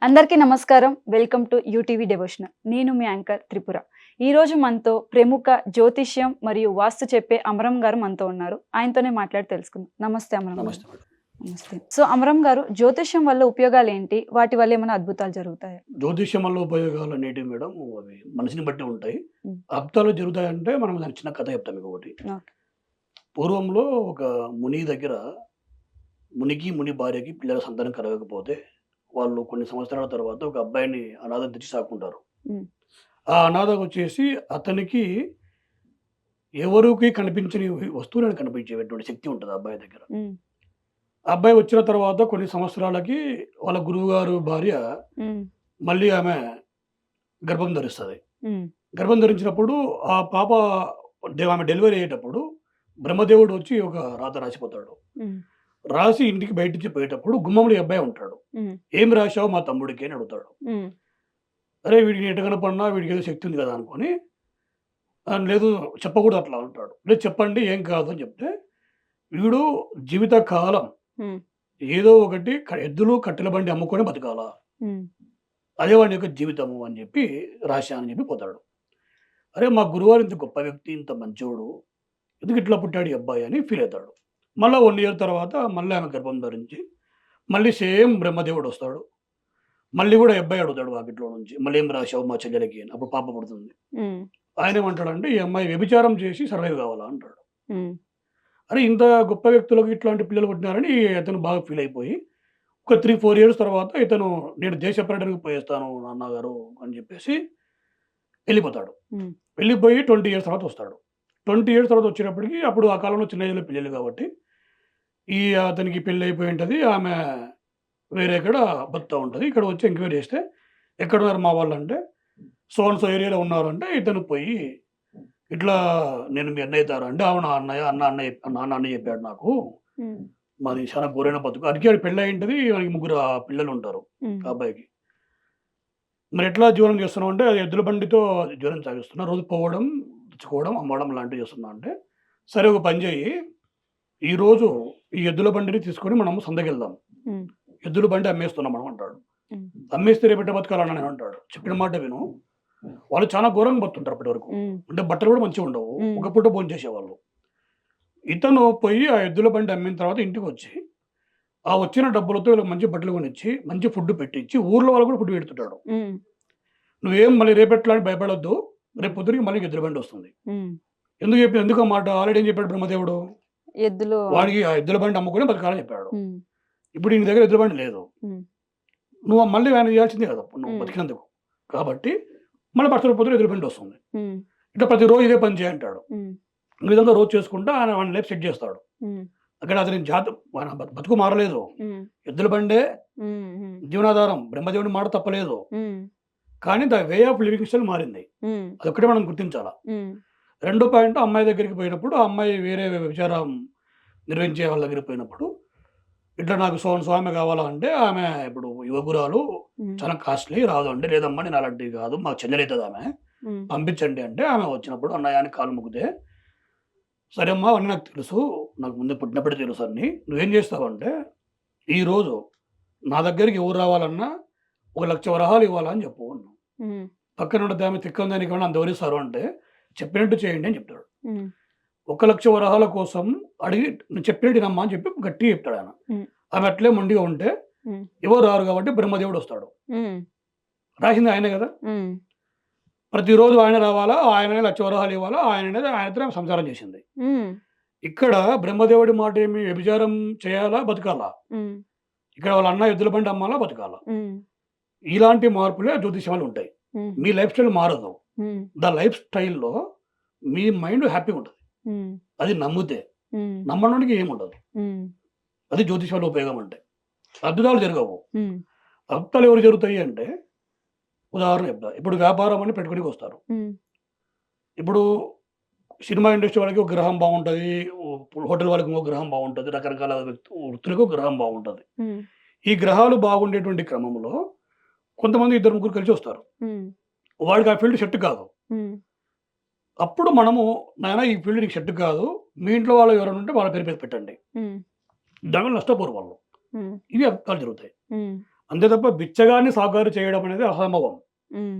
అందరికీ నమస్కారం. Welcome to UTV devotional. నేను మీ యాంకర్ త్రిపుర. ఈరోజు మనతో ప్రముఖ జ్యోతిష్యం మరియు వాస్తు చెప్పే అమరం గారు మనతో ఉన్నారు. ఆయనతోనే మాట్లాడి తెలుసుకుందాం. నమస్తే అమరం గారు. నమస్తే మేడం. నమస్తే. సో అమరం గారు, జ్యోతిష్యం వల్ల ఉపయోగాలు ఏంటి? వాటి వల్ల ఏమైనా అద్భుతాలు జరుగుతాయా? జ్యోతిష్యం వల్ల ఉపయోగాలు అనేటివి మేడం అవి మనిషిని బట్టి ఉంటాయి. ఉమ్. అద్భుతాలు జరుగుతాయంటే మనం దానికి చిన్న కథ చెప్తాం మీకు ఒకటి. ఓకే. పూర్వంలో ఒక ముని దగ్గర ముని భార్యకి పిల్లల సంతానం కలగకపోతే వాళ్ళు కొన్ని సంవత్సరాల తర్వాత ఒక అబ్బాయిని అనాథ తెచ్చి సాకుంటారు. ఉమ్. ఆ అనాథ వచ్చేసి అతనికి ఎవరికి కనిపించని వస్తువులను కనిపించేటువంటి శక్తి ఉంటుంది ఆ అబ్బాయి దగ్గర. ఉమ్. ఆ అబ్బాయి వచ్చిన తర్వాత కొన్ని సంవత్సరాలకి వాళ్ళ గురువుగారు భార్య ఉమ్. మళ్ళీ ఆమె గర్భం ధరిస్తుంది. ఉమ్. గర్భం ధరించినప్పుడు ఆ పాప ఆమె డెలివరీ అయ్యేటప్పుడు బ్రహ్మదేవుడు వచ్చి ఒక రాత రాసిపోతాడు. ఉమ్. రాసి ఇంటికి బయట నుంచి పోయేటప్పుడు గుమ్మంలో ఈ అబ్బాయి ఉంటాడు. ఉమ్. ఏం రాశావు మా తమ్ముడికి అని అడుగుతాడు. ఉమ్. అరే వీడికి ఎటు కనపడినా వీడికి ఏదో శక్తి ఉంది కదా అనుకొని, లేదు చెప్పకూడదు అట్లా అంటాడు. లేదు చెప్పండి ఏం కాదు అని చెప్తే, వీడు జీవిత కాలం ఉమ్. ఏదో ఒకటి ఎద్దులు కట్టెల బండి అమ్ముకొని బతకాలా, ఉమ్. అదే వాడి యొక్క జీవితము అని చెప్పి రాశా అని చెప్పి పోతాడు. అరే మా గురువారు ఇంత గొప్ప వ్యక్తి, ఇంత మంచోడు, ఎందుకు ఇట్లా పుట్టాడు ఈ అబ్బాయి అని ఫీల్ అవుతాడు. మళ్ళీ 1 ఇయర్ తర్వాత మళ్ళీ ఆమె గర్భం ధరించి మళ్ళీ సేమ్ బ్రహ్మదేవుడు వస్తాడు. మళ్ళీ కూడా ఈ అబ్బాయి అడుగుతాడు వాకిట్లో నుంచి, మళ్ళీ ఏం రాశావు మా చెల్లెలకి అని. అప్పుడు పాప పుడుతుంది. ఉమ్. ఆయన ఏమంటాడంటే ఈ అమ్మాయి వ్యభిచారం చేసి సర్వైవ్ కావాలా అంటాడు. ఉమ్. అరే ఇంత గొప్ప వ్యక్తులకు ఇట్లాంటి పిల్లలు పుట్టినారని అతను బాగా ఫీల్ అయిపోయి ఒక 3-4 ఇయర్స్ తర్వాత ఇతను నేను దేశ పర్యటనకు పోయేస్తాను నాన్నగారు అని చెప్పేసి వెళ్ళిపోతాడు. ఉమ్. వెళ్ళిపోయి 20 ఇయర్స్ తర్వాత వస్తాడు. 20 ఇయర్స్ తర్వాత వచ్చేటప్పటికి అప్పుడు ఆ కాలంలో చిన్న ఏజ్లో పెళ్ళిళ్ళు కాబట్టి అతనికి పెళ్ళి అయిపోయి ఉంటుంది. ఆమె వేరే ఎక్కడ బతుకుతూ ఉంటుంది. ఇక్కడ వచ్చి ఎంక్వైరీ చేస్తే ఎక్కడున్నారు మా వాళ్ళు అంటే సో అండ్ సో ఏరియాలో ఉన్నారంటే ఇతను పోయి ఇట్లా నేను మీ అన్నయ్య తారా అంటే అవునా అన్నయ్య నాన్న చెప్పాడు నాకు, ఉమ్. మరి చాలా ఘోరైన బతుకు అడిగి ఆడి పెళ్ళి అయి ఉంటుంది. వానికి 3 పిల్లలు ఉంటారు ఉమ్. ఆ అబ్బాయికి. మరి ఎట్లా జీవనం చేస్తున్నావు అంటే అది ఎద్దుల బండితో జీవనం సాగిస్తున్నా, రోజు పోవడం తెచ్చుకోవడం అమ్మడం లాంటివి చేస్తున్నా అంటే, సరే ఒక పని చేయి, ఈరోజు ఈ ఎద్దుల బండిని తీసుకొని మనం సందకెళ్దాం, ఉమ్. ఎద్దుల బండి అమ్మేస్తున్నాం మనం అంటాడు. ఉమ్. అమ్మేస్తే రేపెట్ట బతకాలని అంటాడు. చెప్పిన మాట విను. వాళ్ళు చాలా ఘోరంగా బతుంటారు అప్పటి వరకు. ఉమ్. అంటే బట్టలు కూడా మంచిగా ఉండవు, ఉమ్. ఒక పూట భోజనం చేసేవాళ్ళు. ఇతను పోయి ఆ ఎద్దుల బండి అమ్మిన తర్వాత ఇంటికి వచ్చి ఆ వచ్చిన డబ్బులతో వీళ్ళకి మంచి బట్టలు కొనిచ్చి మంచి ఫుడ్ పెట్టించి ఊర్లో వాళ్ళు కూడా ఫుడ్ పెడుతుంటాడు. ఉమ్. నువ్వేం మళ్ళీ రేపెట్లా అని భయపడొద్దు, రేపు పొద్దునకి మళ్ళీ ఎద్దుల బండి వస్తుంది. ఉమ్. ఎందుకు ఆ మాట ఆల్రెడీ ఏం చెప్పాడు బ్రహ్మదేవుడు, ఎద్దులు. వాడికి ఆ ఎద్దుల బండి అమ్ముకొని బతకాలని చెప్పాడు. ఉమ్. ఇప్పుడు నీ దగ్గర ఎద్దుల బండి లేదు, ఉమ్. నువ్వు మళ్ళీ ఆయన చేయాల్సిందే కదా నువ్వు ఉమ్. బతికినందుకు. కాబట్టి మళ్ళీ బట్టల పొద్దున ఎద్దుల బండి వస్తుంది. ఉమ్. ఇట్లా ప్రతిరోజు ఇదే పని చేయంటాడు. ఉమ్. ఈ విధంగా రోజు చేసుకుంటా ఆయన వాడిని లైఫ్ సెట్ చేస్తాడు. ఉమ్. అక్కడ అతని ఆయన బతుకు మారలేదు. ఉమ్. ఎద్దుల బండే ఉమ్. ఉమ్. జీవనాధారం, బ్రహ్మదేవుని మాట తప్పలేదు. ఉమ్. కానీ the way of living style మారింది. ఉమ్. అదొక్కటే మనం గుర్తించాలా. ఉమ్. రెండో పాయింట్, అమ్మాయి దగ్గరికి పోయినప్పుడు ఆ అమ్మాయి వేరే విచారం నిర్వహించే వాళ్ళ దగ్గరికి పోయినప్పుడు ఇట్లా నాకు స్వామి కావాలా అంటే ఆమె ఇప్పుడు యువకురాలు ఉమ్. చాలా కాస్ట్లీ రాదు అంటే, లేదమ్మా నేను అలాంటివి కాదు మాకు చెల్లెలవుతుంది ఆమె, ఉమ్. పంపించండి అంటే ఆమె వచ్చినప్పుడు అన్నయ్య అని కాలు మొక్కితే, సరే అమ్మా అవన్నీ నాకు తెలుసు, నాకు ముందే పుట్టినప్పుడే తెలుసు అన్ని, నువ్వేం చేస్తావంటే ఈరోజు నా దగ్గరికి ఎవరు రావాలన్నా 1,00,000 వరహాలు ఇవ్వాలని చెప్పు అన్నాను. ఉమ్. పక్కన ఉన్న ఆమె తిక్కని దానికి ఏమన్నా అంత ఎవరిస్తారు అంటే చెప్పినట్టు చేయండి అని చెప్తాడు. ఉమ్. 1,00,000 వరహాల కోసం అడిగి నేను చెప్పినట్టు నమ్మా అని చెప్పి గట్టిగా చెప్తాడు ఆయన. ఉమ్. ఆమె అట్లే మొండిగా ఉంటే ఉమ్. ఎవరు రారు కాబట్టి బ్రహ్మదేవుడు వస్తాడు. ఉమ్. రాసింది ఆయనే కదా, ఉమ్. ప్రతిరోజు ఆయన రావాలా, ఆయననే 1,00,000 వరహాలు ఇవ్వాలా, ఆయనతో సంసారం చేసింది. ఉమ్. ఇక్కడ బ్రహ్మదేవుడి మాట ఏమి, వ్యభిచారం చేయాలా బతకాలా, ఉమ్. ఇక్కడ వాళ్ళ అన్న ఎద్దుల బండి అమ్మాలా బతకాలా. ఉమ్. ఇలాంటి మార్పులే జ్యోతిష్యాలు ఉంటాయి. ఉమ్. మీ లైఫ్ స్టైల్ మారదు. ఉమ్. ద లైఫ్ స్టైల్లో మీ మైండ్ హ్యాపీగా ఉంటుంది. ఉమ్. అది నమ్మితే, ఉమ్. నమ్మడానికి ఏముండదు. ఉమ్. అది జ్యోతిష్యాల ఉపయోగం అంటే. అద్భుతాలు జరగవు. ఉమ్. అద్భుతాలు ఎవరు జరుగుతాయి అంటే, ఉదాహరణ చెప్తా. ఇప్పుడు వ్యాపారం అని పెట్టుకుని వస్తారు. ఉమ్. ఇప్పుడు సినిమా ఇండస్ట్రీ వాళ్ళకి ఒక గ్రహం బాగుంటుంది, హోటల్ వాళ్ళకి ఇంకో గ్రహం బాగుంటుంది, రకరకాల వృత్తులకు ఒక గ్రహం బాగుంటుంది. ఉమ్. ఈ గ్రహాలు బాగుండేటువంటి క్రమంలో కొంతమంది 2-3 కలిసి వస్తారు. ఉమ్. వాడికి ఆ ఫీల్డ్ సెట్ కాదు. ఉమ్. అప్పుడు మనము నాయన ఈ ఫీల్డ్ నీకు సెట్ కాదు, మీ ఇంట్లో వాళ్ళు ఎవరైనా ఉంటే వాళ్ళ పేరు మీద పెట్టండి, ఉమ్. దానివల్ల నష్టపోరు వాళ్ళు. ఉమ్. ఇవి అద్భుతాలు జరుగుతాయి. ఉమ్. అంతే తప్ప బిచ్చగాన్ని సాకారు చేయడం అనేది అసంభవం. ఉమ్,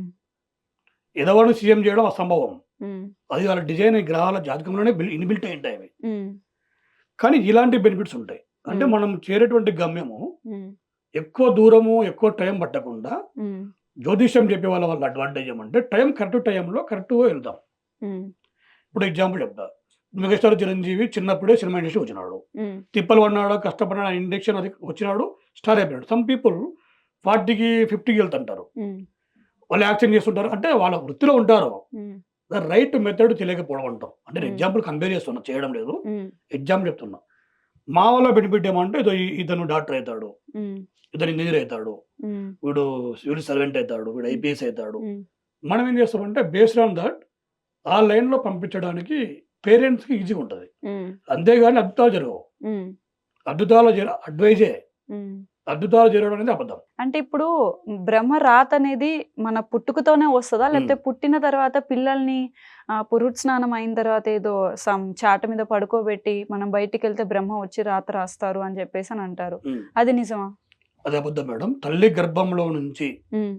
ఎదవను సీఎం చేయడం అసంభవం. ఉమ్, అది వాళ్ళ డిజైన్ గ్రహాల జాతకంలోనే ఇన్బిల్ట్ అయి ఉంటాయి అవి. ఉమ్, కానీ ఇలాంటి బెనిఫిట్స్ ఉంటాయి. అంటే ఉమ్, మనం చేరేటువంటి గమ్యము ఉమ్, ఎక్కువ దూరము, ఎక్కువ టైం పట్టకుండా ఉమ్, జ్యోతిష్యం చెప్పే వాళ్ళ అడ్వాంటేజ్ ఏమంటే కరెక్ట్ టైంలో కరెక్ట్‌గా వెళ్తాం. ఉమ్, ఇప్పుడు ఎగ్జాంపుల్ చెప్తా. మెగాస్టార్ చిరంజీవి చిన్నప్పుడే సినిమా ఇండస్ట్రీ వచ్చినాడు. ఉమ్, తిప్పలు పడినాడు, కష్టపడినాడు, ఇండక్షన్ అది వచ్చినాడు, స్టార్ అయిపోయాడు. సమ్ పీపుల్ 40కి, 50కి వెళ్తుంటారు. ఉమ్, వాళ్ళు యాక్షన్ చేస్తుంటారు. అంటే వాళ్ళ వృత్తిలో ఉంటారు. ఉమ్, ద రైట్ మెథడ్ తెలియకపోవడం అంటాం. అంటే నేను ఉమ్, ఎగ్జాంపుల్ కంపేర్ చేస్తున్నా, చేయడం లేదు. ఉమ్, ఎగ్జాంపుల్ చెప్తున్నా. మా వల్ల బెనిఫిట్ ఏమంటే ఇతను డాక్టర్ అవుతాడు, ఉమ్, ఇతను ఇంజినీర్ అవుతాడు, ఉమ్, వీడు సివిల్ సర్వెంట్ అవుతాడు, వీడు ఐపీఎస్ అవుతాడు. ఉమ్, మనం ఏం చేస్తామంటే బేస్డ్ ఆన్ దట్ ఆ లైన్‌లో పంపించడానికి పేరెంట్స్‌కి ఈజీగా ఉంటది. ఉమ్, అంతేగాని అద్భుతాలు జరగవు. ఉమ్, అడ్వైజే. ఉమ్. అద్భుతాలు జరగడం అనేది అబద్ధం. అంటే ఇప్పుడు బ్రహ్మ రాత అనేది మన పుట్టుకతోనే వస్తదా? హ్మ్. లేకపోతే పుట్టిన తర్వాత పిల్లల్ని పురుట్ స్నానం అయిన తర్వాత ఏదో చాట మీద పడుకోబెట్టి మనం బయటికెళ్తే బ్రహ్మ వచ్చి రాత రాస్తారు అని చెప్పేసని అంటారు. హ్మ్. అది నిజమా? అది అబద్ధం మేడం. తల్లి గర్భంలో నుంచి హ్మ్.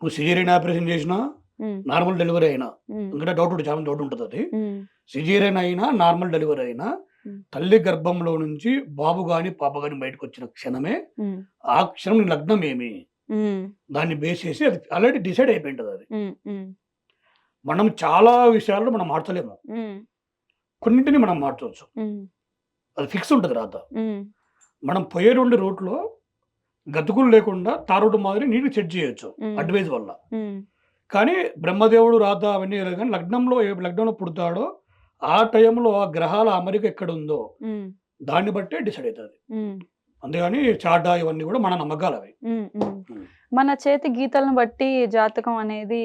నువ్వు సిజేరియన్ ఆపరేషన్ చేసినా, హ్మ్. నార్మల్ డెలివరీ అయినా, హ్మ్. ఎందుకంటే చాలా డౌట్ ఉంటది అది. హ్మ్. సిజేరియన్ అయినా, నార్మల్ డెలివరీ అయినా హ్మ్. తల్లి గర్భంలో నుంచి బాబు గాని, పాప గాని బయటకొచ్చిన క్షణమే హ్మ్. ఆ క్షణం నీ లగ్నం ఏమి? హ్మ్. దాన్ని బేస్ చేసి అది ఆల్రెడీ డిసైడ్ అయిపోయింటది అది. హ్మ్. హ్మ్. మనం చాలా విషయాల్లో మనం మార్చలేము. హ్మ్. కొన్నింటిని మనం మార్చొచ్చు. హ్మ్. అది ఫిక్స్ ఉంటది రాత. హ్మ్. మనం పోయేటువంటి రూట్‌లో గతుకులు లేకుండా తారోటు మాదిరి నీట్‌గా సెట్ చేయొచ్చు హ్మ్. అడ్వైస్ వల్ల. హ్మ్. కానీ బ్రహ్మదేవుడు రాత అవన్నీ లేదు గానీ లగ్నంలో పుడతాడో ఆ టైంలో ఆ గ్రహాల అమరిక ఎక్కడుందో హ్మ్. దాన్ని బట్టే డిసైడ్ అయితది. హ్మ్. అంతేగాని చాట ఇవన్నీ కూడా మన నమ్మకాలవి. హ్మ్. హ్మ్. హ్మ్. మన చేతి గీతలను బట్టి జాతకం అనేది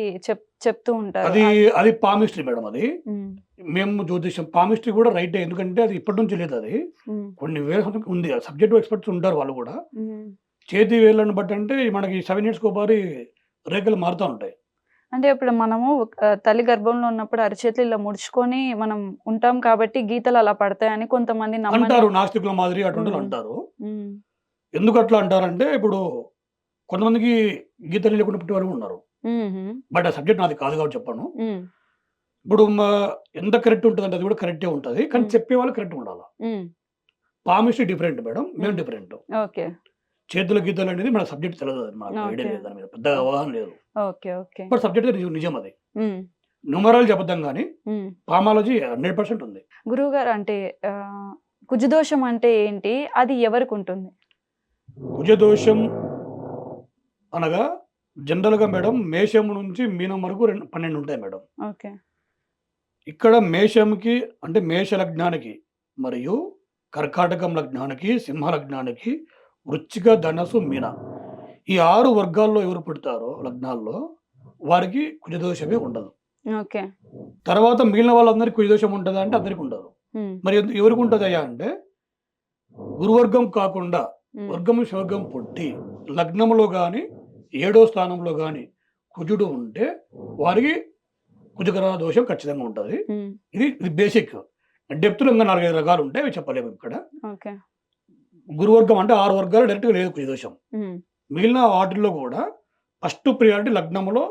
చెప్తూ ఉంటారు. అది అది పామిస్ట్రీ మేడం అది. హ్మ్. మేము జ్యోతిష్యం పామిస్ట్రీ కూడా రైటే. ఎందుకంటే అది ఇప్పటి నుంచి లేదది. హ్మ్. కొన్ని వేల సంవత్సరాలు ఉంది. సబ్జెక్ట్ ఎక్స్‌పర్ట్స్ ఉంటారు వాళ్ళు కూడా. హ్మ్. చేతి వేళ్ళను బట్టి అంటే మనకి 7 ఇయర్స్‌కోసారి రేఖలు మారుతా ఉంటాయి. అంటే ఇప్పుడు మనము తల్లి గర్భంలో ఉన్నప్పుడు అరచేతులు ఇలా ముడుచుకొని మనం ఉంటాం కాబట్టి గీతలు అలా పడతాయని కొంతమంది నమ్మని. అంటారు నాస్తికుల మాదిరి హ్మ్. అటువంటోళ్ళు అంటారు. హ్మ్. ఎందుకు అట్లా అంటారంటే ఇప్పుడు కొంతమందికి గీతలు లేకుండా పుట్టేవాళ్ళు ఉన్నారు. హుహు. బట్ ఆ సబ్జెక్ట్ నాది కాదు కాబట్టి చెప్పను. హ్మ్. ఇప్పుడు ఎంత కరెక్ట్ ఉంటదంటే అది కూడా కరెక్టే ఉంటది. కానీ హ్మ్. చెప్పేవాళ్ళు కరెక్ట్‌గా ఉండాల. హ్మ్. Palmistry different madam. మేము హ్మ్. డిఫరెంట్. ఓకే. చేతుల గీతలు అనేది మన సబ్జెక్ట్ తెలవదు. మాకు ఐడియా ఓకే. లేదు దాని మీద. పెద్దగా అవగాహన లేదు. ఓకే. ఓకే. బట్ సబ్జెక్ట్ నిజం అది. హ్మ్. న్యూమరాలజీ అబద్ధం గానీ హ్మ్. పామాలజీ 100% ఉంది. గురువుగారు అంటే కుజదోషం అంటే ఏంటి? అది ఎవరికుంటుంది? కుజదోషం అనగా జనరల్‌గా మేడం మేషం నుంచి మీనం వరకు 12 ఉంటాయి మేడం. ఓకే. ఇక్కడ మేషంకి అంటే మేష లగ్నానికి మరియు కర్కాటకం లగ్నానికి, సింహ లగ్నానికి, వృశ్చిక, ధనస్సు, మీన ఈ 6 వర్గాల్లో ఎవరు పుడతారో లగ్నాల్లో వారికి కుజదోషమే ఉండదు. ఓకే. తర్వాత మిగిలిన వాళ్ళందరికి కుజదోషం ఉంటదా అంటే అందరికి ఉండదు. హ్మ్. మరి ఎవరికి ఉంటదయ్యా అంటే గురువర్గం కాకుండా హ్మ్. వర్గము శవర్గం పుట్టి లగ్నంలో గాని, 7వ స్థానంలో గాని కుజుడు ఉంటే వారికి కుజగ్రహ దోషం ఖచ్చితంగా ఉంటది. హ్మ్. ఇది బేసిక్. డెప్త్‌లో ఇంకా 4, 5 రకాలు ఉంటాయి. అవి చెప్పలేము ఇక్కడ. ఓకే. గురువర్గం అంటే 6 వర్గాలు డైరెక్ట్‌గా లేదు కుజదోషం. హ్మ్. మిగిలిన వాటిల్లో కూడా ఫస్ట్ ప్రియారిటీ లగ్నంలో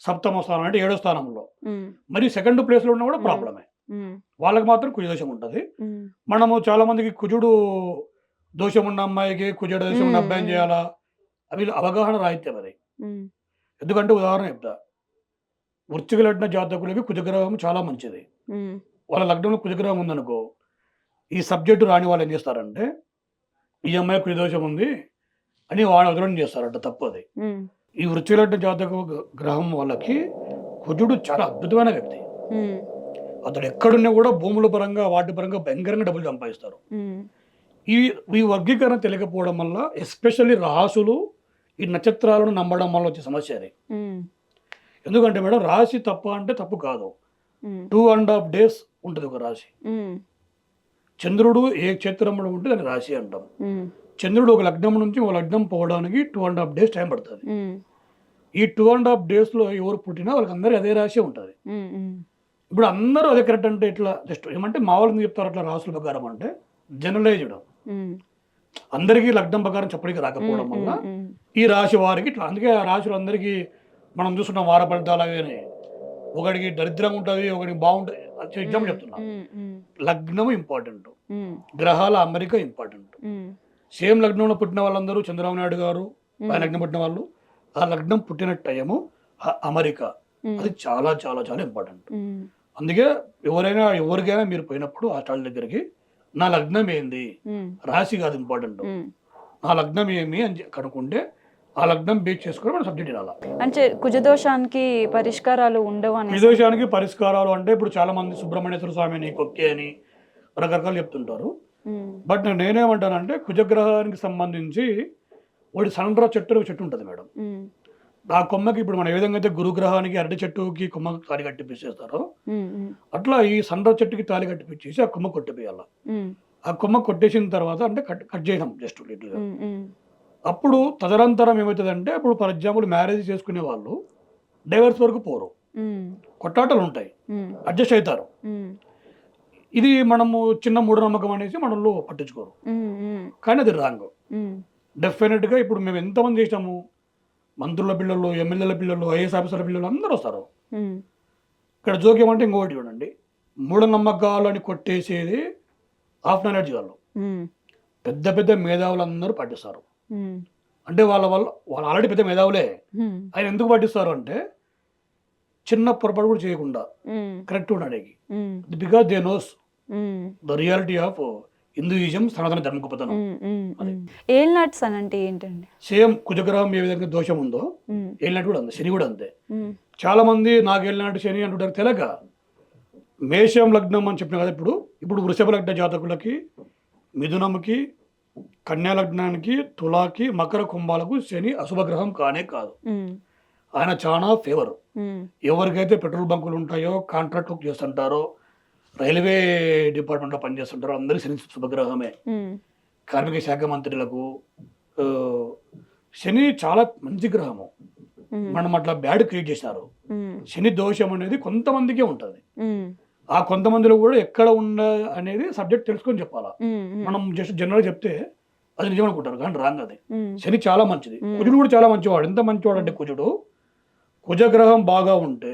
సప్తమ స్థానం అంటే 7వ స్థానంలో. హ్మ్. మరి సెకండ్ ప్లేస్‌లో ఉన్నా కూడా హ్మ్. ప్రాబ్లమే. హ్మ్. వాళ్ళకి మాత్రం కుజదోషం ఉంటది. హ్మ్. మనము చాలా మందికి కుజుడు దోషం ఉన్న అమ్మాయికి, కుజుడు దోషం ఉన్న హ్మ్. అబ్బాయిని హ్మ్. చేయాలా? అవి అవగాహన రాహిత్యం అది. హ్మ్. ఎందుకంటే ఉదాహరణ చెప్తా. వృశ్చిక లగ్న జాతకులకి కుజగ్రహం చాలా మంచిది. హ్మ్. వాళ్ళ లగ్నంలో కుజగ్రహం ఉందనుకో, ఈ సబ్జెక్ట్ రాని వాళ్ళు ఏం చేస్తారంటే, ఈ అమ్మాయికి కుజదోషం ఉంది అని వాడిని వదలడం చేస్తారట తప్పది. హ్మ్. ఈ వృశ్చిక లగ్న జాతక గ్రహం వాళ్ళకి కుజుడు చాలా అద్భుతమైన వ్యక్తి. హ్మ్. అతడు ఎక్కడున్నా కూడా భూముల పరంగా, వాటి పరంగా భయంకరంగా డబ్బులు సంపాదిస్తారు. హ్మ్. ఈ ఈ వర్గీకరణ తెలియకపోవడం వల్ల ఎస్పెషల్లీ రాసులు, ఈ నక్షత్రాలను నమ్మడం వల్ల వచ్చే సమస్య అది. హ్మ్. ఎందుకంటే మేడం రాశి తప్ప అంటే తప్పు కాదు. హ్మ్. 2½ డేస్ ఉంటది ఒక రాశి. హ్మ్. చంద్రుడు ఏ క్షేత్రంలో ఉంటే దాన్ని రాశి అంటాం. హ్మ్. చంద్రుడు ఒక లగ్నం నుంచి ఒక లగ్నం పోవడానికి 2½ డేస్ టైం పడతది. హ్మ్. ఈ 2½ డేస్‌లో ఎవరు పుట్టినా వాళ్ళకందరికి అదే రాశే ఉంటది. హ్మ్. హ్మ్. ఇప్పుడు అందరూ అదే కరెక్ట్ అంటే ఎట్లా? జస్ట్ ఏమంటే మామూలుగా ఎందుకు చెప్తారు అట్లా రాసుల ప్రకారం అంటే జనరలైజ్డ్. హ్మ్. అందరికీ లగ్నం ప్రకారం చెప్పడానికి రాకపోవడం వల్ల ఈ రాశి వారికి ఇట్లా, అందుకే ఆ రాశులు అందరికీ మనం చూస్తున్నాం వార ఫలితాలు అలాగే ఒకడికి దరిద్రంగా ఉంటుంది, ఒకడికి బాగుంటుంది. ఎగ్జాంపుల్ చెప్తున్నా, లగ్నం ఇంపార్టెంట్, గ్రహాల అమరిక ఇంపార్టెంట్. సేమ్ లగ్నంలో పుట్టిన వాళ్ళందరూ చంద్రబాబు నాయుడు గారు ఆ లగ్నం పుట్టిన వాళ్ళు, ఆ లగ్నం పుట్టిన టైము అమరిక అది చాలా చాలా చాలా ఇంపార్టెంట్. అందుకే ఎవరికైనా మీరు పోయినప్పుడు ఆ స్టాల్ దగ్గరికి నా లగ్నం ఏంది, రాశి కాదు ఇంపార్టెంట్, నా లగ్నం ఏమి అని కనుక్కుంటే ఆ లగ్నం బేస్ చేసుకుని మనం సబ్జెక్ట్ ఇవ్వాలి. అంటే కుజదోషానికి పరిష్కారాలు ఉండవు అని. కుజదోషానికి పరిష్కారాలు అంటే ఇప్పుడు చాలా మంది సుబ్రహ్మణ్యేశ్వర స్వామిని, కొక్కే అని రకరకాలు చెప్తుంటారు. బట్ నేనేమంటానంటే కుజగ్రహానికి సంబంధించి ఒకటి సనరా చెట్టు ఉంటుంది మేడం. ఆ కొమ్మకి ఇప్పుడు మనం ఏ విధంగా అయితే గురుగ్రహానికి అరటి చెట్టుకి కొమ్మ తాలి కట్టిపిస్తారో అట్లా ఈ సనరా చెట్టుకి తాలి కట్టిపించేసి ఆ కొమ్మ కొట్టిపోయాల. ఆ కొమ్మ కొట్టేసిన తర్వాత అంటే కట్ చేయడం జస్ట్ లిటిల్గా. అప్పుడు తదనంతరం ఏమవుతుందంటే, ఇప్పుడు ఫర్ ఎగ్జాంపుల్ మ్యారేజ్ చేసుకునే వాళ్ళు డైవర్స్ వరకు పోరు, కొట్టాటలు ఉంటాయి, అడ్జస్ట్ అవుతారు. ఇది మనము చిన్న మూఢనమ్మకం అనేసి మనలో పట్టించుకోరు, కానీ అది రాంగ్. డెఫినెట్గా ఇప్పుడు మేము ఎంతమంది చేసాము, మంత్రుల పిల్లలు, ఎమ్మెల్యేల పిల్లలు, ఐఏఎస్ ఆఫీసర్ల పిల్లలు అందరూ వస్తారు. ఇక్కడ జోక్యం అంటే ఇంకొకటి చూడండి, మూఢనమ్మకాలని కొట్టేసేది హాఫ్ నాలెడ్జ్ వాళ్ళు. పెద్ద పెద్ద మేధావులు అందరూ పాటిస్తారు. అంటే వాళ్ళు ఆల్రెడీ పెద్ద మేధావులే, ఆయన ఎందుకు పాటిస్తారు అంటే చిన్న పొరపాటు కూడా చేయకుండా కరెక్ట్ ఉండడానికి. Because they knows the reality of Hinduism, సనాతన ధర్మ గొప్పతనం. ఏల్నాట్స్ అని అంటే ఏంటండి? సేమ్ కుజగ్రహం ఏ విధంగా దోషం ఉందో ఏలినాటి కూడా అంతే, శని కూడా అంతే. చాలా మంది నాకు ఏలినాటి శని అంటుంటారు తెలక. మేషం లగ్నం అని చెప్పిన కదా, ఇప్పుడు వృషభ లగ్న జాతకులకి, మిథునంకి, కన్యా లగ్నానికి, తులాకి, మకర కుంభాలకు శని అశుభగ్రహం కానే కాదు. ఆయన చాలా ఫేవర్. ఎవరికైతే పెట్రోల్ బంకులు ఉంటాయో, కాంట్రాక్ట్ వర్క్ చేస్తుంటారో, రైల్వే డిపార్ట్మెంట్లో పనిచేస్తుంటారో అందరికీ శని శుభగ్రహమే. కార్మిక శాఖ మంత్రులకు శని చాలా మంచి గ్రహము. మనం అట్లా బ్యాడ్ క్రియేట్ చేశారు. శని దోషం అనేది కొంతమందికే ఉంటుంది. ఆ కొంతమందిలో కూడా ఎక్కడ ఉండ అనేది సబ్జెక్ట్ తెలుసుకొని చెప్పాలా. మనం జస్ట్ జనరల్ చెప్తే అది నిజం అనుకుంటారు, కానీ రాంగ్ అది. శని చాలా మంచిది. కుజుడు కూడా చాలా మంచివాడు. ఎంత మంచివాడు అంటే కుజగ్రహం బాగా ఉంటే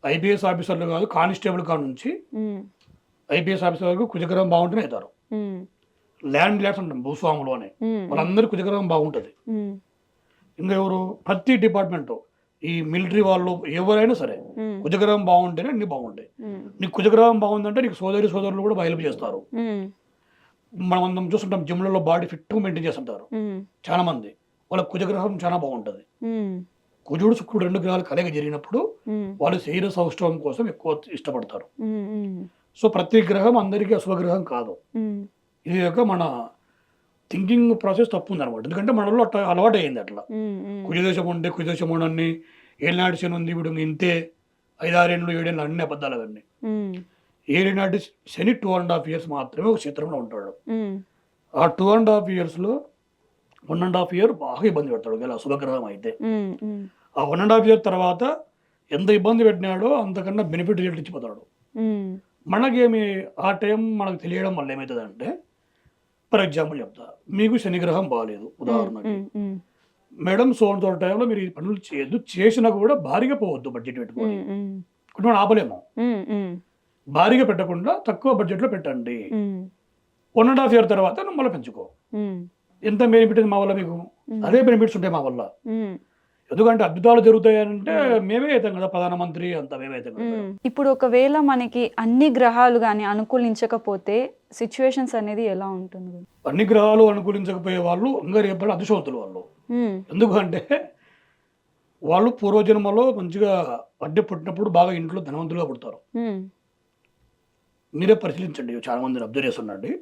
ఐపీఎస్ ఆఫీసర్లు కాదు, కానిస్టేబుల్ కాడ నుంచి ఐపీఎస్ ఆఫీసర్ వరకు కుజగ్రహం బాగుంటేనే అవుతారు. ల్యాండ్ ల్యాడ్స్ అంటాం భూస్వాములు అని, వాళ్ళందరూ కుజగ్రహం బాగుంటుంది. ఇంకా ఎవరు ప్రతి డిపార్ట్మెంట్, ఈ మిలిటరీ వాళ్ళు ఎవరైనా సరే కుజగ్రహం బాగుంటేనే అన్ని బాగుంటాయి. నీకు కుజగ్రహం బాగుందంటే నీకు సోదరులు కూడా హెల్ప్ చేస్తారు. మనం చూస్తుంటాం జిమ్లలో బాడీ ఫిట్ మెయింటైన్ చేస్తుంటారు చాలా మంది, వాళ్ళ కుజగ్రహం చాలా బాగుంటుంది. కుజుడు శుక్రుడు రెండు గ్రహాలు కలయిక జరిగినప్పుడు వాళ్ళు శరీర సౌష్ఠవం కోసం ఎక్కువ ఇష్టపడతారు. సో ప్రతి గ్రహం అందరికీ అశుభగ్రహం కాదు. ఇది యొక్క మన థింకింగ్ ప్రాసెస్ తప్పు ఉంది అనమాట. ఎందుకంటే మనలో అట్లా అలవాటు అయ్యింది. అట్లా కుజదోషం ఉండే కుజదోషం ఉండని, ఏలినాటి శని ఉంది ఇప్పుడు ఇంతే, 5-6 ఏళ్ళు 7 ఏళ్ళు అన్ని అబద్ధాలు అవన్నీ. ఏలినాటి శని 2.5 years మాత్రమే ఒక క్షేత్రంలో ఉంటాడు. ఆ 2.5 yearsలో 1.5 year బాగా ఇబ్బంది పెడతాడు ఇలా అశుభగ్రహం అయితే. ఆ 1.5 year తర్వాత ఎంత ఇబ్బంది పెట్టినాడో అంతకన్నా బెనిఫిట్ రిజల్ట్ ఇచ్చిపోతాడు. మనకేమి ఆ టైం మనకు తెలియడం వల్ల ఏమవుతుంది అంటే, ఫర్ ఎగ్జాంపుల్ చెప్తా, మీకు శనిగ్రహం బాగాలేదు ఉదాహరణకి, మేడం సోన్తో టైంలో మీరు ఈ పనులు చేయొద్దు, చేసినా కూడా భారీగా పోవద్దు, బడ్జెట్ పెట్టుకొని. కొన్ని మనం ఆపలేము, భారీగా పెట్టకుండా తక్కువ బడ్జెట్లో పెట్టండి. 1.5 year తర్వాత నువ్వు మళ్ళీ పెంచుకో. ఎంత బెనిఫిట్ మా వల్ల, మీకు అదే బెనిఫిట్స్ ఉంటాయి మా వల్ల. ఎందుకంటే అద్భుతాలు జరుగుతాయంటే మేమే అవుతాం కదా, ప్రధానమంత్రి అంతా మేమే అవుతాం కదా. ఇప్పుడు ఒకవేళ మనకి అన్ని గ్రహాలు కానీ అనుకూలించకపోతే సిచ్యువేషన్స్ అనేది ఎలా ఉంటుంది? అన్ని గ్రహాలు అనుకూలించకపోయే వాళ్ళు ఇంకా రేపటి అదృష్టవంతులు వాళ్ళు. ఎందుకంటే వాళ్ళు పూర్వజన్మలో మంచిగా అడ్డే పుట్టినప్పుడు బాగా ఇంట్లో ధనవంతులుగా పుడతారు. మీరే పరిశీలించండి, చాలా మందిని అబ్జర్వ్ చేస్తుండండి.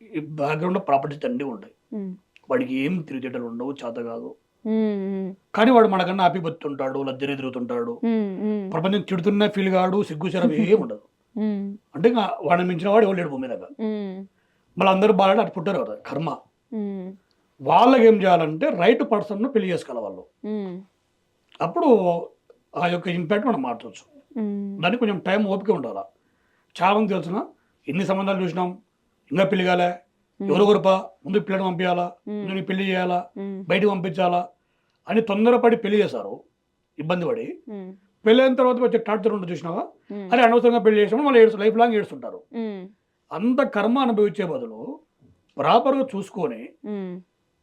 ఈ బ్యాక్గ్రౌండ్లో ప్రాపర్టీస్ తండ్రి ఉంటాయి, వాడికి ఏం తెలివితేటలు ఉండవు, చేత కాదు, కానీ వాడు మనకన్నా హ్యాపీ బతుంటాడు, లగ్జరీ తిరుగుతుంటాడు, ప్రపంచం తిడుతున్నా ఫీల్ కాడు, సిగ్గుచరం ఏమి ఉండదు. అంటే వాడిని మించిన వాడు ఎవరు లేడు భూమి దగ్గర. మళ్ళీ అందరూ బాగా అటు పుట్టారు కదా, కర్మ. వాళ్ళకి ఏం చేయాలంటే రైట్ పర్సన్ను పెళ్లి చేసుకోవాలి వాళ్ళు. అప్పుడు ఆ యొక్క ఇంపాక్ట్ మనం మార్చవచ్చు. దానికి కొంచెం టైం ఓపిక ఉండాలి. చాలా మంది తెలిసిన ఎన్ని సంబంధాలు చూసినాం, ఇంకా పెళ్లి కాలే, ఎవరెవరుపా ముందు పిల్లని పంపించాలా, ముందు నీ పెళ్లి చేయాలా, బయటకు పంపించాలా అని తొందరపడి పెళ్లి చేశారు, ఇబ్బంది పడి. పెళ్ళి అయిన తర్వాత వచ్చే టార్చర్ ఉంటుంది చూసినావా, అరే అనవసరంగా పెళ్లి చేసినప్పుడు మళ్ళీ లైఫ్ లాంగ్ ఏడుస్తుంటారు. అంత కర్మ అనుభవించే బదులు ప్రాపర్గా చూసుకొని,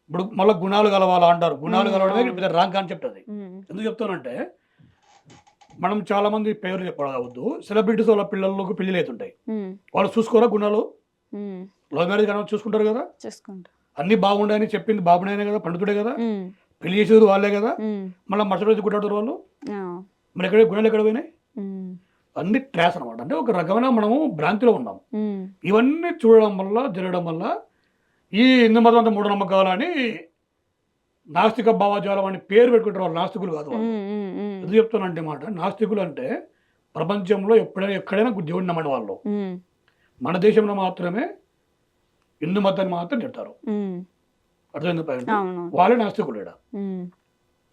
ఇప్పుడు మళ్ళీ గుణాలు కలవాలా అంటారు, గుణాలు కలవడమే పెద్ద రాంగ్ కాన్సెప్ట్ అది. ఎందుకు చెప్తానంటే, మనం చాలా మంది పేరు చెప్పవద్దు, సెలబ్రిటీస్ వాళ్ళ పిల్లలకు పెళ్లి అవుతుంటాయి, వాళ్ళు చూసుకోరా గుణాలు, లవ్ మ్యారేజ్ కానీ చూసుకుంటారు కదా, అన్ని బాగుండాయని చెప్పింది బాబునైనా కదా, పండితుడే కదా, పెళ్లి చేసేది వాళ్ళే కదా, మళ్ళీ మరుసటి రోజు గుడ్డాడు వాళ్ళు, మరి ఎక్కడ గుణాలు ఎక్కడ పోయినాయి, అన్ని ట్రాస్ అనమాట. అంటే ఒక రకమైన మనము భ్రాంతిలో ఉన్నాం. ఇవన్నీ చూడడం వల్ల జరగడం వల్ల ఈ హిందూ మతం అంతా మూఢనమ్మకాలని నాస్తిక భావజాలం అని పేరు పెట్టుకుంటారు వాళ్ళు, నాస్తికులు కాదు వాళ్ళు. ఎందుకు చెప్తానంటే మాట, నాస్తికులు అంటే ప్రపంచంలో ఎక్కడైనా దేవుడిని నమ్మని వాళ్ళు, మన దేశంలో మాత్రమే హిందూ మతాన్ని మాత్రం చెప్తారు. అర్థమైంది పైన వాళ్ళే నాస్తికులు ఇక్కడ.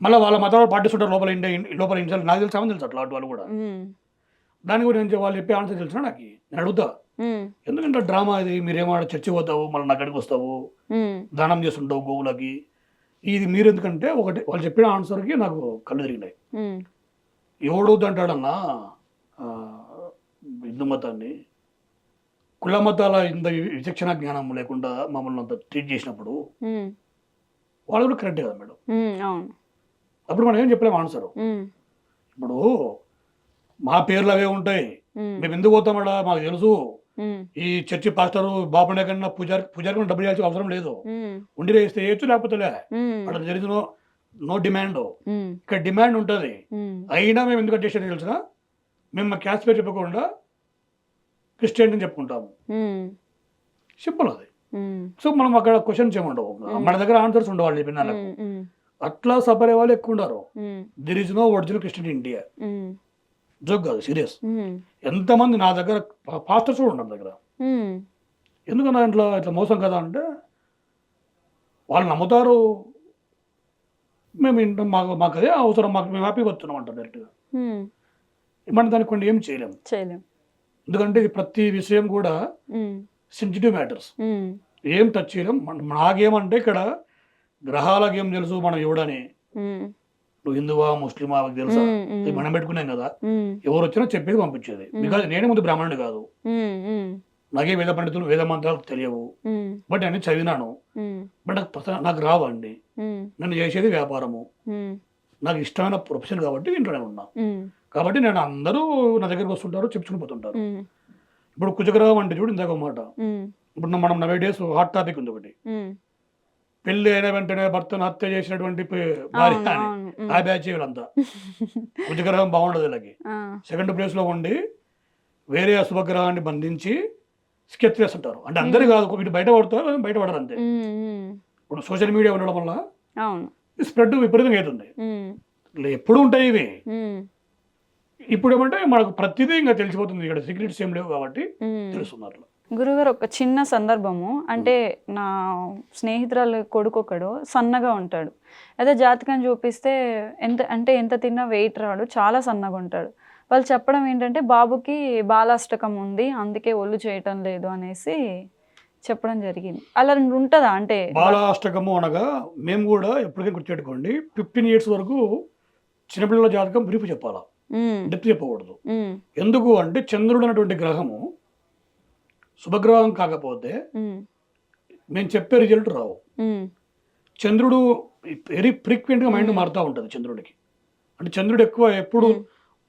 మళ్ళీ వాళ్ళ మతాలు పాటిస్తుంటారు లోపల ఇండియా నాకు తెలుసామని తెలుసు అట్లా వాళ్ళు కూడా. దాని గురించి వాళ్ళు చెప్పే ఆన్సర్ తెలిసిన నాకు, నేను అడుగుతా, ఎందుకంటే డ్రామా ఇది, మీరేమో చర్చి పోతావు మళ్ళీ నా అక్కడికి వస్తావు, దానం చేస్తుంటావు గోవులకి, ఇది మీరు ఎందుకంటే ఒకటి వాళ్ళు చెప్పిన ఆన్సర్కి నాకు కళ్ళు తిరిగినాయి. ఎవడవుద్దు అంటాడన్నా హిందూ మతాన్ని, కుల మతాల ఇంత విచక్షణ జ్ఞానం లేకుండా మమ్మల్ని అంత ట్రీట్ చేసినప్పుడు వాళ్ళు కూడా కరెక్టే కదా మేడం. అప్పుడు మనం ఏం చెప్పలేము ఆన్సర్. ఇప్పుడు మా పేర్లు అవే ఉంటాయి, మేము ఎందుకు పోతామడా మాకు తెలుసు, ఈ చర్చి పాస్టర్ బాబునే కన్నా పూజారికి డబ్బులు ఇవ్వాల్సిన అవసరం లేదు, ఉండి వేస్తే వేయచ్చు లేకపోతే లే, అక్కడ జరిగిన నో డిమాండ్. ఇక్కడ డిమాండ్ ఉంటుంది, అయినా మేము ఎందుకు అడ్జస్ట్ తెలిసిన, మేము మా క్యాస్ట్ పేరు చెప్పకుండా క్రిస్టియన్ అని చెప్పుకుంటాము, సింపుల్ అది. సో మనం అక్కడ క్వశ్చన్స్ ఏముండవు, మన దగ్గర ఆన్సర్స్ ఉండవు వాళ్ళు చెప్పిన వాళ్ళకు. అట్లా సఫర్ అయ్యే వాళ్ళు ఎక్కువ ఉన్నారు. There is no original Christian in India, joke కాదు, సీరియస్. ఎంతమంది నా దగ్గర పాస్టర్స్ కూడా ఉన్నారు దగ్గర, ఎందుకన్నా ఇట్లా మోసం కదా అంటే, వాళ్ళు నమ్ముతారు, మేము మాకు అదే అవసరం, మేము హ్యాపీగా వస్తున్నాం అంటారు డైరెక్ట్గా. మనం దానికి కొన్ని ఏం చేయలేము, ఎందుకంటే ఇది ప్రతి విషయం కూడా సెన్సిటివ్ మ్యాటర్స్, ఏం టచ్ చేయలేం. నాకేమంటే ఇక్కడ గ్రహాలకు ఏం తెలుసు మనం ఎవడని, నువ్వు హిందువా ముస్లిమా తెలుసా, మనం పెట్టుకున్నాం కదా, ఎవరు వచ్చినా చెప్పేది పంపించేది. బికాజ్ నేనే ముందు బ్రాహ్మణుడు కాదు, నాకే వేద పండితులు వేద మంత్రాలు తెలియవు, బట్ నేను చదివినాను, బట్ నాకు రావండి, నేను చేసేది వ్యాపారము, నాకు ఇష్టమైన ప్రొఫెషన్ కాబట్టి ఇంట్లోనే ఉన్నా. కాబట్టి నేను అందరూ నా దగ్గరకు వస్తుంటారు, చెప్పుకుని పోతుంటారు. ఇప్పుడు కుజగ్రహం అంటే చూడు, ఇందాక మాట, ఇప్పుడు మనం 90 days హాట్ టాపిక్ ఉంది ఒకటి, పెళ్లి అయిన వెంటనే భర్తను హత్య చేసినటువంటి భార్య అని, ఆ బ్యాచ్ వీళ్ళంతా. కుజగ్రహం బాగుండదు వీళ్ళకి, సెకండ్ ప్లేస్ లో ఉండి వేరే అశుభగ్రహాన్ని బంధించి స్కెచ్ చేస్తుంటారు. అంటే అందరూ కాదు, వీటి బయట పడతారు, బయట పడరు అంతే. ఇప్పుడు సోషల్ మీడియా ఉండడం వల్ల స్ప్రెడ్ విపరీతంగా అవుతుంది, ఎప్పుడు ఉంటాయి ఇవి. ఇప్పుడు ఏమంటే మనకు ప్రతిదీ ఇంకా తెలిసిపోతుంది, ఇక్కడ సీక్రెట్స్ ఏం లేవు కాబట్టి తెలుస్తున్నారు. గురుగారు, ఒక చిన్న సందర్భము, అంటే నా స్నేహితురాలు కొడుకు ఒకడు సన్నగా ఉంటాడు, అదే జాతకం చూపిస్తే ఎంత తిన్నా వెయిట్ రాడు, చాలా సన్నగా ఉంటాడు. వాళ్ళు చెప్పడం ఏంటంటే బాబుకి బాలాష్టకం ఉంది, అందుకే ఒళ్ళు చేయటం లేదు అనేసి చెప్పడం జరిగింది. అలా ఉంటుందా? అంటే బాలాష్టకము అనగా మేము కూడా ఎప్పటికీ గుర్తుపెట్టుకోండి, 15 years వరకు చిన్నపిల్లల జాతకం బ్రీఫ్ చెప్పాలా, డెప్త్ చెప్పకూడదు. ఎందుకు అంటే చంద్రుడు అనేటువంటి గ్రహము శుభగ్రహం కాకపోతే మేము చెప్పే రిజల్ట్ రావు. చంద్రుడు వెరీ ఫ్రీక్వెంట్గా మైండ్ మారుతూ ఉంటుంది చంద్రుడికి. అంటే చంద్రుడు ఎక్కువ ఎప్పుడు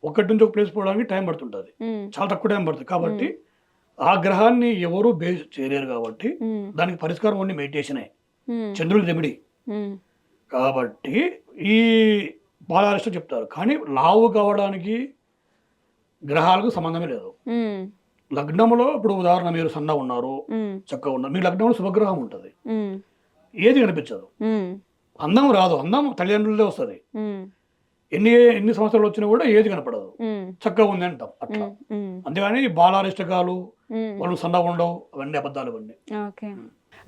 ఒకటి నుంచి ఒక ప్లేస్ పోవడానికి టైం పడుతుంటుంది, చాలా తక్కువ టైం పడుతుంది. కాబట్టి ఆ గ్రహాన్ని ఎవరు బేస్ చేయలేరు కాబట్టి దానికి పరిష్కారం ఓన్లీ మెడిటేషనే, చంద్రుడి రెమెడీ. కాబట్టి ఈ బాలారిష్టం చెప్తారు, కానీ లావు కావడానికి గ్రహాలకు సంబంధమే లేదు. లగ్నంలో ఇప్పుడు ఉదాహరణ మీరు సన్నగా ఉన్నారు, చక్కగా ఉన్నారు, మీ లగ్నంలో శుభగ్రహం ఉంటుంది, ఏది కనిపించదు, అందం రాదు, అందం తల్లిదండ్రులే వస్తుంది. ఎన్ని సంవత్సరాలు వచ్చినా కూడా ఏది కనపడదు, చక్కగా ఉంది అంటాం అట్లా. అంతేగాని బాలారిష్టకాలు వాళ్ళు సన్నగా ఉండవు, అవన్నీ అబద్ధాలు ఇవన్నీ.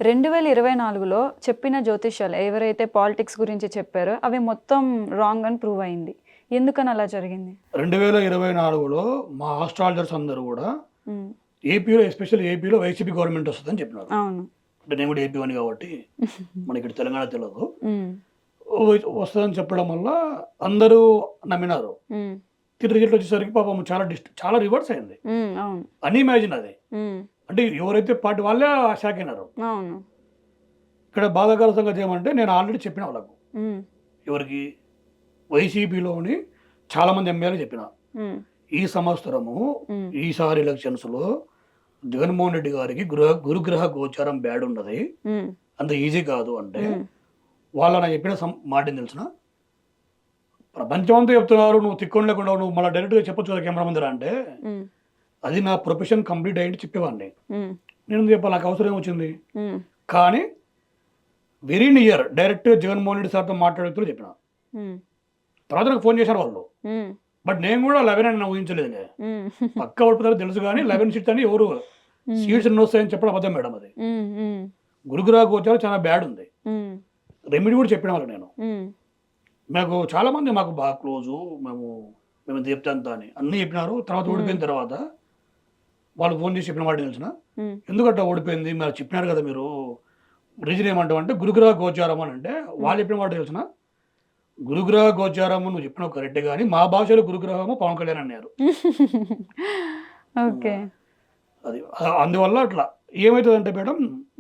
2024లో చెప్పిన జ్యోతిష్యాలు ఎవరైతే పాలిటిక్స్ గురించి చెప్పారో అవి మొత్తం రాంగ్ అని ప్రూవ్ అయింది. ఎందుకని అలా జరిగింది? 2024లో మా ఆస్ట్రాలజర్స్ అందరూ కూడా ఏపీలో, ఎస్పెషల్లీ ఏపీలో వైసీపీ గవర్నమెంట్ వస్తుందని చెప్పినారు. అంటే నేను కూడా ఏపీ అని కాబట్టి మనకి ఇక్కడ తెలంగాణ తెలియదు. ఉమ్, వస్తుందని చెప్పడం వల్ల అందరూ నమ్మినారు. ఉమ్, రిజల్ట్ వచ్చేసరికి పాపం చాలా రివర్స్ అయింది. అవును. అన్ఇమాజిన్ అది. ఉమ్, అంటే ఎవరైతే పార్టీ వాళ్ళే షాక్ అయినారు. అవును. ఇక్కడ బాధాకర సంగతి ఏమంటే నేను ఆల్రెడీ చెప్పిన వాళ్ళకు, ఉమ్, ఎవరికి వైసీపీలోని చాలామంది ఎమ్మెల్యేలు చెప్పిన, ఉమ్, ఈ సంవత్సరము ఉమ్, ఈసారి ఎలక్షన్స్లో జగన్మోహన్ రెడ్డి గారికి గురుగ్రహ గోచారం బ్యాడ్ ఉన్నది, ఉమ్, అంత ఈజీ కాదు అంటే ఉమ్, వాళ్ళ నాకు చెప్పిన మాట ఏం తెలిసిన, ప్రపంచం అంతా చెప్తున్నారు నువ్వు తిక్కొని లేకుండా నువ్వు మళ్ళీ డైరెక్ట్గా చెప్పొచ్చు కదా కెమెరా ముందర అంటే, ఉమ్, అది నా ప్రొఫెషన్ కంప్లీట్ అయ్యింది చెప్పేవాడిని. ఉమ్, నేను చెప్పాలి నాకు అవసరం ఏమొచ్చింది. ఉమ్, కానీ వెరీ నియర్ డైరెక్ట్గా జగన్మోహన్ రెడ్డి సార్తో మాట్లాడుతూ చెప్పిన. ఉమ్, తర్వాత నాకు ఫోన్ చేశారు వాళ్ళు. ఉమ్, బట్ నేను కూడా 11 అని ఊహించలేదు. ఉమ్, పక్క ఓడిపోతారో తెలుసు కానీ 11 సీట్స్ అని ఎవరు సీట్స్ ఎన్ని వస్తాయని చెప్పడం అబద్ధం మేడం. అది ఉమ్, ఉమ్, గురుగ్రహ గోచారం చాలా బ్యాడ్ ఉంది. ఉమ్, రెమెడీ కూడా చెప్పిన వాళ్ళు నేను. ఉమ్, మాకు చాలామంది మాకు బాగా క్లోజు, మేము ఎంత చెప్తే అంత అని అన్నీ చెప్పినారు. తర్వాత ఓడిపోయిన తర్వాత వాళ్ళు ఫోన్ చేసి చెప్పిన మాట తెలిసిన, ఉమ్, ఎందుకంటే ఓడిపోయింది మీరు చెప్పినారు కదా, మీరు రీజన్ ఏమంటావు అంటే గురుగ్రహ గోచారం అని అంటే, వాళ్ళు చెప్పిన మాట తెలిసిన, గురుగ్రహ గోచారము నువ్వు చెప్పినావు కరెక్టే కానీ మా భాషలో గురుగ్రహము పవన్ కళ్యాణ్ అన్నారు. ఓకే. అది అందువల్ల అట్లా ఏమవుతుందంటే మేడం,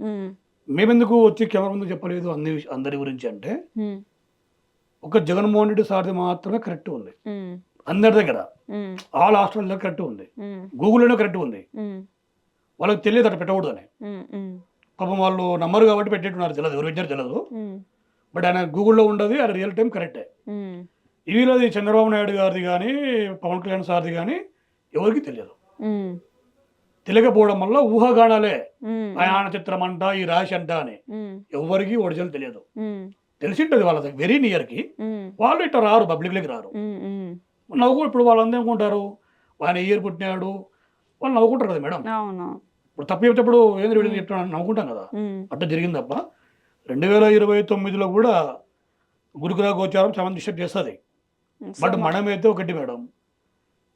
ఉమ్, మేమెందుకు వచ్చి కెమెరా ముందు చెప్పలేదు అందరి గురించి అంటే, ఉమ్, ఒక జగన్మోహన్ రెడ్డి సార్ది మాత్రమే కరెక్ట్ ఉంది ఉమ్, అందరి దగ్గర. ఉమ్, ఆల్ హాస్టల్లో కరెక్ట్ ఉంది, ఉమ్, గూగుల్లోనే కరెక్ట్ ఉంది. ఉమ్, వాళ్ళకి తెలియదు అట్లా పెట్టకూడదు అని. ఉమ్, ఉమ్, పాపం వాళ్ళు నమ్మరు కాబట్టి పెట్టేట్టున్నారు, తెలియదు ఎవరు పెట్టారు తెలియదు. ఉమ్, బట్ ఆయన గూగుల్లో ఉండదు, ఆయన రియల్ టైం కరెక్టే. ఉమ్, ఇవిలోది చంద్రబాబు నాయుడు గారిది కానీ పవన్ కళ్యాణ్ సార్ది కానీ ఎవరికి తెలియదు. ఉమ్, తెలియకపోవడం వల్ల ఊహాగానాలే, ఉమ్, ఆయన చిత్రం అంట ఈ రాశి అంట అని ఉమ్, ఎవరికి ఒరిజినల్ తెలియదు. ఉమ్, తెలిసింటది వాళ్ళకి వెరీ నియర్కి, ఉమ్, వాళ్ళు ఇట్లా రారు, పబ్లిక్లోకి రారు. ఉమ్, ఉమ్, నవ్వు ఇప్పుడు వాళ్ళందరూ అనుకుంటారు ఆయన ఇయర్ పుట్టినాడు, వాళ్ళు నవ్వుకుంటారు కదా మేడం. అవును. ఇప్పుడు తప్పు చెప్తేప్పుడు ఏంద్ర వీళ్ళని చెప్తున్నాను నవ్వుకుంటాం కదా. ఉమ్, అట్లా జరిగింది తప్ప 2029లో కూడా గురుగ్రహ గోచారం చాలా డిస్టర్బ్ చేస్తుంది. బట్ మనమైతే ఒకటి మేడం,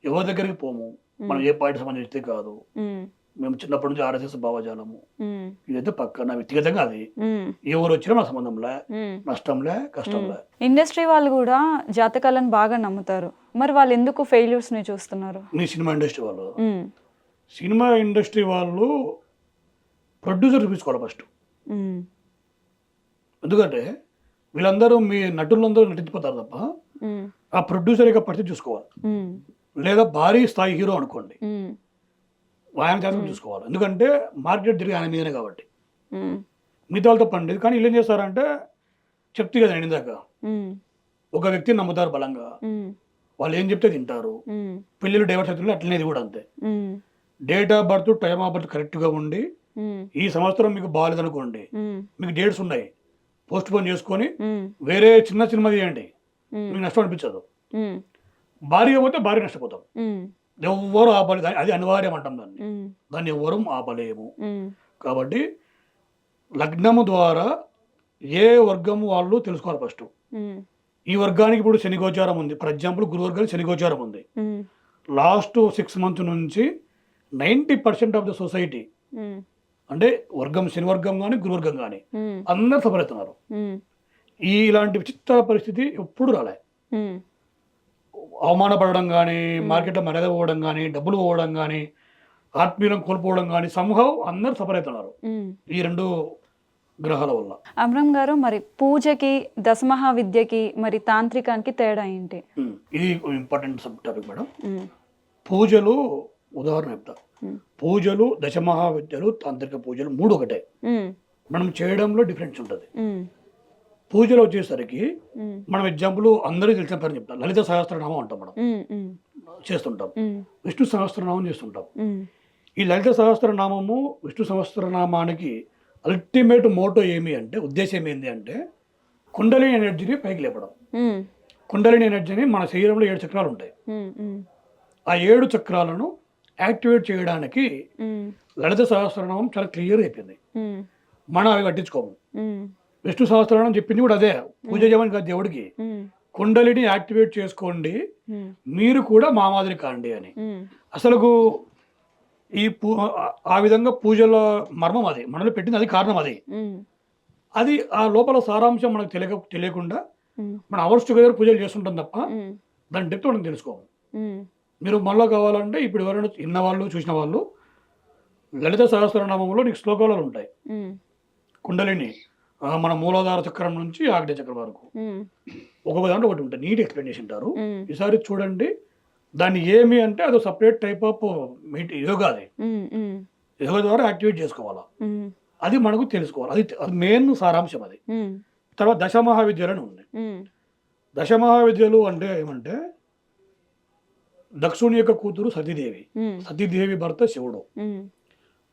ఎవరి దగ్గరికి పోము, మనం ఏ పార్టీ సంబంధించి కాదు. ఉమ్, మేము చిన్నప్పటి నుంచి ఆర్ఎస్ఎస్ భావజాలము, ఉమ్, ఇదైతే పక్క నా వ్యక్తిగతంగా అది ఉమ్, ఎవరు వచ్చినా నా సంబంధంలే, ఉమ్. నష్టంలే కష్టంలే. ఇండస్ట్రీ వాళ్ళు కూడా జాతకాలను బాగా నమ్ముతారు, మరి వాళ్ళు ఎందుకు ఫెయిల్యూర్స్ ని చూస్తున్నారు? మీ సినిమా ఇండస్ట్రీ వాళ్ళు, ఉమ్, సినిమా ఇండస్ట్రీ వాళ్ళు ప్రొడ్యూసర్ చూపించుకోవాలి ఫస్ట్. ఉమ్, ఎందుకంటే వీళ్ళందరూ మీ నటులందరూ నటించిపోతారు తప్ప ఉమ్, ఆ ప్రొడ్యూసర్ యొక్క పరిస్థితి చూసుకోవాలి. ఉమ్, లేదా భారీ స్థాయి హీరో అనుకోండి, ఉమ్, ఆయన జాతకం చూసుకోవాలి. ఎందుకంటే మార్కెట్ తిరిగి ఆయన మీదనే కాబట్టి ఉమ్, మిగతా వాళ్ళతో పని లేదు. కానీ వీళ్ళు ఏం చేస్తారంటే చెప్తే కదా నేను ఇందాక, ఉమ్, ఒక వ్యక్తిని నమ్ముతారు బలంగా, ఉమ్, వాళ్ళు ఏం చెప్తే తింటారు. ఉమ్, పెళ్ళిళ్ళు డైవర్స్ అవుతుంది, అట్లనే ఇది కూడా అంతే. Um, date of birth time of birth కరెక్ట్గా ఉండి, ఉమ్, ఈ సంవత్సరం మీకు బాగాలేదనుకోండి, ఉమ్, మీకు డేట్స్ ఉన్నాయి, పోస్ట్ పోన్ చేసుకొని ఉమ్, వేరే చిన్న సినిమా తీయండి, ఉమ్, మీకు నష్టం అనిపించదు. ఉమ్, భారీగా పోతే భారీ నష్టపోతాం. ఉమ్, ఎవ్వరు ఆపలేదు, అది అనివార్యం అంటాం దాన్ని, ఉమ్, దాన్ని ఎవ్వరూ ఆపలేము. ఉమ్, కాబట్టి లగ్నము ద్వారా ఏ వర్గము వాళ్ళు తెలుసుకోవాలి ఫస్ట్. ఉమ్, ఈ వర్గానికి ఇప్పుడు శని గోచారం ఉంది, ఫర్ ఎగ్జాంపుల్ గురు వర్గానికి శని గోచారం ఉంది. ఉమ్, లాస్ట్ 6 months నుంచి 90% ఆఫ్ ద సొసైటీ, ఉమ్, అంటే వర్గం శని వర్గం కానీ గురు వర్గం కానీ ఉమ్, అందరు సఫర్ అవుతున్నారు. ఉమ్, ఇలాంటి విచిత్ర పరిస్థితి ఎప్పుడు రాలే. ఉమ్, అవమానపడడం కానీ, మార్కెట్లో మర్యాద పోవడం కానీ, డబ్బులు పోవడం కానీ, ఆత్మీయులను కోల్పోవడం కానీ, సంహవ్ అందరు సఫర్ అవుతున్నారు ఉమ్. ఈ 2 గ్రహాల వల్ల. అబ్రహం గారు, మరి పూజకి దశమహా విద్యకి మరి తాంత్రికానికి తేడా ఏంటి? ఇది ఇంపార్టెంట్ సబ్ టాపిక్ మేడం. ఉమ్, పూజలు ఉదాహరణ చెప్తా, ఉమ్, పూజలు దశమహావిద్యలు తాంత్రిక పూజలు 3 ఒకటే. ఉమ్, మనం చేయడంలో డిఫరెన్స్ ఉంటుంది. ఉమ్, పూజలు వచ్చేసరికి ఉమ్, మనం ఎగ్జాంపుల్ అందరికీ తెలిసిన పేరు చెప్తాం, లలిత సహస్రనామం అంటాం మనం, ఉమ్, ఉమ్, చేస్తుంటాం. ఉమ్, విష్ణు సహస్రనామం చేస్తుంటాం. ఉమ్, ఈ లలిత సహస్రనామము విష్ణు సహస్రనామానికి అల్టిమేట్ మోటో ఏమి అంటే, ఉద్దేశం ఏంటి అంటే, కుండలిని ఎనర్జీని పైకి లేపడం. ఉమ్, కుండలిని ఎనర్జీని మన శరీరంలో 7 చక్రాలు ఉంటాయి. ఉమ్, ఉమ్, ఆ 7 చక్రాలను యాక్టివేట్ చేయడానికి ఉమ్, లలిత సహస్రనామం చాలా క్లియర్ అయిపోయింది. ఉమ్, మనం అవి పట్టించుకోము. ఉమ్, విష్ణు సహస్రనామం చెప్పింది కూడా అదే, పూజ చేయమని కాదు దేవుడికి, ఉమ్, కుండలిని యాక్టివేట్ చేసుకోండి, ఉమ్, మీరు కూడా మా మాదిరి కాండి అని. ఉమ్, అసలు ఈ ఆ విధంగా పూజల మర్మం అది, మనలో పెట్టింది అది కారణం అది. అది ఆ లోపల సారాంశం మనకు తెలియకుండా మనం అవర్స్ టుగెదర్ పూజలు చేస్తుంటాం తప్ప దాని డెప్త్ మనం తెలుసుకోము. మీరు మళ్ళీ కావాలంటే ఇప్పుడు ఎవరైనా విన్నవాళ్ళు చూసిన వాళ్ళు లలిత సహస్రనామంలో నీకు శ్లోకాలు ఉంటాయి. కుండలిని మన మూలాధార చక్రం నుంచి ఆగ్నేయ చక్రం వరకు ఒక్కొక్క దాంట్లో ఒకటి ఉంటుంది, నీట్ ఎక్స్ప్లెయిన్ చేసి ఉంటారు. ఈసారి చూడండి, దాన్ని ఏమి అంటే అది సపరేట్ టైప్ ఆఫ్ యోగా. అది యోగా ద్వారా యాక్టివేట్ చేసుకోవాలా, అది మనకు తెలుసుకోవాలి. అది మెయిన్ సారాంశం అది. తర్వాత దశమహావిద్యలు అని ఉంది. దశమహావిద్యలు అంటే ఏమంటే దక్షుని యొక్క కూతురు సతీదేవి, సతీదేవి భర్త శివుడు.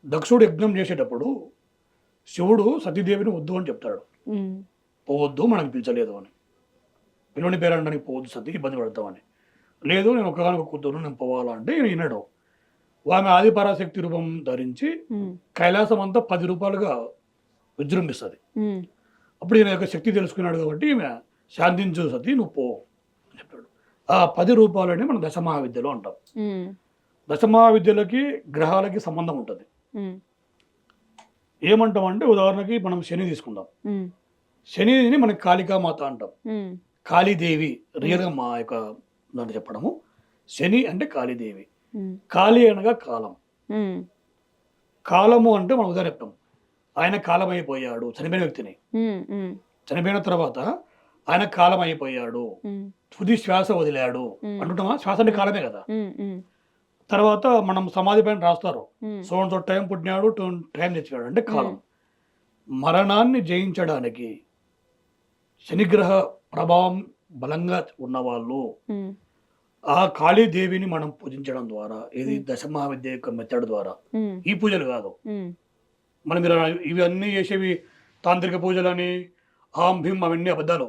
దక్షుడు యజ్ఞం చేసేటప్పుడు శివుడు సతీదేవిని వద్దు అని చెప్తాడు, పోవద్దు మనకు పిలిచలేదు అని, పిల్లని పేరు అనడానికి పోవద్దు సతీ, ఇబ్బంది పడతామని. లేదు నేను ఒకగానొక కూతురు నేను పోవాలంటే వినడు. ఆమె ఆదిపరాశక్తి రూపం ధరించి కైలాసం అంతా 10 రూపాయలుగా విజృంభిస్తుంది. అప్పుడు ఈయన యొక్క శక్తి తెలుసుకున్నాడు కాబట్టి ఈమె శాంతించు సతీ నువ్వు పో అని చెప్పాడు. ఆ 10 రూపాయలని మనం దశమహావిద్యలో అంటాం. దశమహావిద్యలకి గ్రహాలకి సంబంధం ఉంటుంది. ఏమంటామంటే ఉదాహరణకి మనం శని తీసుకుందాం. శనిని మనకి కాళికామాత అంటాం, కాళీదేవి రియల్గా మా యొక్క దాంట్లో చెప్పడము. శని అంటే కాళీదేవి, కాళీ అనగా కాలం. కాలము అంటే మనం ఉదాహరణ చెప్తాం, ఆయన కాలం అయిపోయాడు, చనిపోయిన వ్యక్తిని. చనిపోయిన తర్వాత ఆయన కాలం అయిపోయాడు, తుది శ్వాస వదిలాడు అంటుంటామా? శ్వాస అంటే కాలమే కదా. తర్వాత మనం సమాధి పైన రాస్తారు, సో టైం పుట్టినాడు, టైం తెచ్చినాడు అంటే కాలం. మరణాన్ని జయించడానికి శనిగ్రహ ప్రభావం బలంగా ఉన్నవాళ్ళు ఆ కాళీదేవిని మనం పూజించడం ద్వారా, ఇది దశమహావిద్య యొక్క మెథడ్ ద్వారా. ఈ పూజలు కాదు మనం మీరు ఇవన్నీ చేసేవి తాంత్రిక పూజలని ఆం భీం అవన్నీ అబద్ధాలు.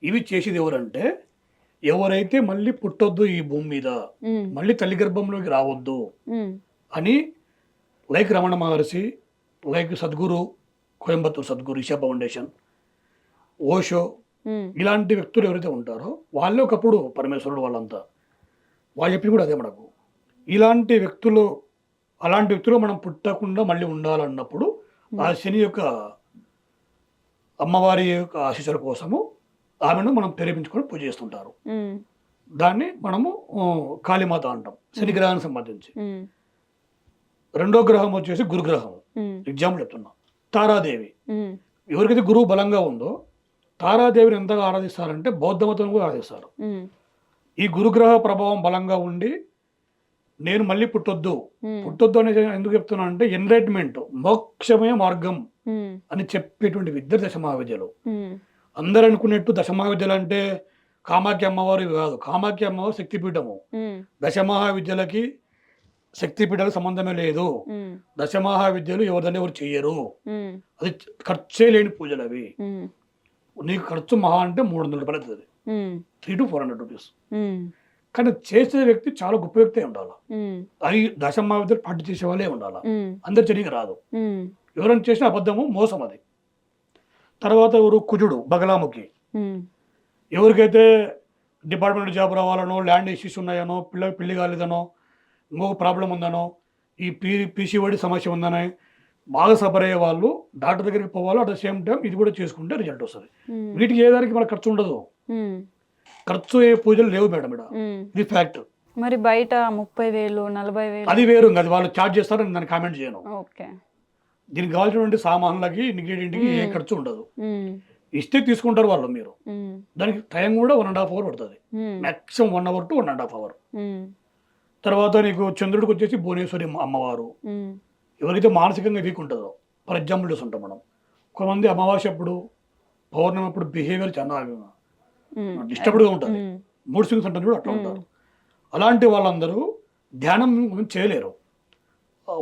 ఇవి చేసేది ఎవరంటే ఎవరైతే మళ్ళీ పుట్టొద్దు ఈ భూమి మీద, మళ్ళీ తల్లి గర్భంలోకి రావద్దు అని, లైక్ రమణ మహర్షి, లైక్ సద్గురు కోయంబత్తూర్ సద్గురు ఈశా ఫౌండేషన్, ఓషో, ఇలాంటి వ్యక్తులు ఎవరైతే ఉంటారో వాళ్ళే ఒకప్పుడు పరమేశ్వరుడు. వాళ్ళంతా వాళ్ళు చెప్పింది కూడా అదే మనకు. అలాంటి వ్యక్తులు మనం పుట్టకుండా మళ్ళీ ఉండాలన్నప్పుడు ఆ శని యొక్క అమ్మవారి యొక్క ఆశీస్సుల కోసము ఆమెను మనం ప్రేరేపించుకొని పూజ చేస్తుంటారు. దాన్ని మనము కాళీమాత అంటాం, శని గ్రహానికి సంబంధించి. రెండో గ్రహం వచ్చేసి గురుగ్రహం. ఎగ్జాంపుల్ చెప్తున్నా, తారాదేవి. ఎవరికైతే గురువు బలంగా ఉందో తారాదేవిని ఎంతగా ఆరాధిస్తారంటే బౌద్ధ మతం కూడా ఆరాధిస్తారు. ఈ గురుగ్రహ ప్రభావం బలంగా ఉండి నేను మళ్ళీ పుట్టొద్దు అనేది ఎందుకు చెప్తున్నా అంటే ఎన్లైట్మెంట్, మోక్షమే మార్గం అని చెప్పేటువంటి విద్య దశమహావిద్యలు. అందరు అనుకున్నట్టు దశమహావిద్యలు అంటే కామాఖ్య అమ్మవారు కాదు. కామాఖ్య అమ్మవారు శక్తిపీఠము. దశమహావిద్యలకి శక్తిపీఠాలకు సంబంధమే లేదు. దశమహావిద్యలు ఎవరిదంటే ఎవరు చెయ్యరు. అది ఖర్చే లేని పూజలు అవి. నీకు ఖర్చు మహా అంటే 300 రూపాయలు అవుతుంది, 300 to 400 రూపీస్. కానీ చేసే వ్యక్తి చాలా గొప్ప వ్యక్తి ఉండాలి. అది దశమహావిద్యలు పాటు చేసే వాళ్ళే ఉండాలి. అందరు చెడికి రాదు. ఎవరైనా చేసిన అబద్ధము, మోసం అది. తర్వాత ఎవరు? కుజుడు, బగలాముఖి. ఎవరికైతే డిపార్ట్మెంట్ జాబ్ రావాలనో, ల్యాండ్ ఇష్యూస్ ఉన్నాయనో, పెళ్లి కాలేదనో, ఇంకొక ప్రాబ్లం ఉందనో, ఈ పీసీఓడి సమస్య ఉందనో బాగా సఫర్ అయ్యే వాళ్ళు డాక్టర్ దగ్గరికి పోవాలి. అట్ ద సేమ్ టైం ఇది కూడా చేసుకుంటే రిజల్ట్ వస్తుంది. వీటికి ఏ దానికి మనకు ఖర్చు ఉండదు. ఖర్చు ఏ పూజలు లేవు మేడం ఇక్కడ, ఇది ఫ్యాక్ట్. మరి బయట 30,000 40,000 అది వేరు. అది వాళ్ళు ఛార్జ్ చేస్తారని దాన్ని కామెంట్ చేయను. ఓకే, దీనికి కావాల్సినటువంటి సామాన్లకి ఇంగ్రీడియంట్కి ఏ ఖర్చు ఉండదు. ఇస్తే తీసుకుంటారు వాళ్ళు. మీరు దానికి టైం కూడా 1.5 hours పడుతుంది, మ్యాక్సిమం 1 hour to 1.5 hours. తర్వాత నీకు చంద్రుడికి వచ్చేసి భువనేశ్వరి అమ్మవారు. ఎవరైతే మానసికంగా వీక్ ఉంటుందో, ఫర్ ఎగ్జాంపుల్ చూస్తుంటాం మనం, కొంతమంది అమావాస్య అప్పుడు, పౌర్ణమి అప్పుడు బిహేవియర్ చాలా డిస్టర్బ్డ్గా ఉంటుంది. మూడ్ స్వింగ్స్ అంటే కూడా అట్లా ఉంటారు. అలాంటి వాళ్ళందరూ ధ్యానం చేయలేరు.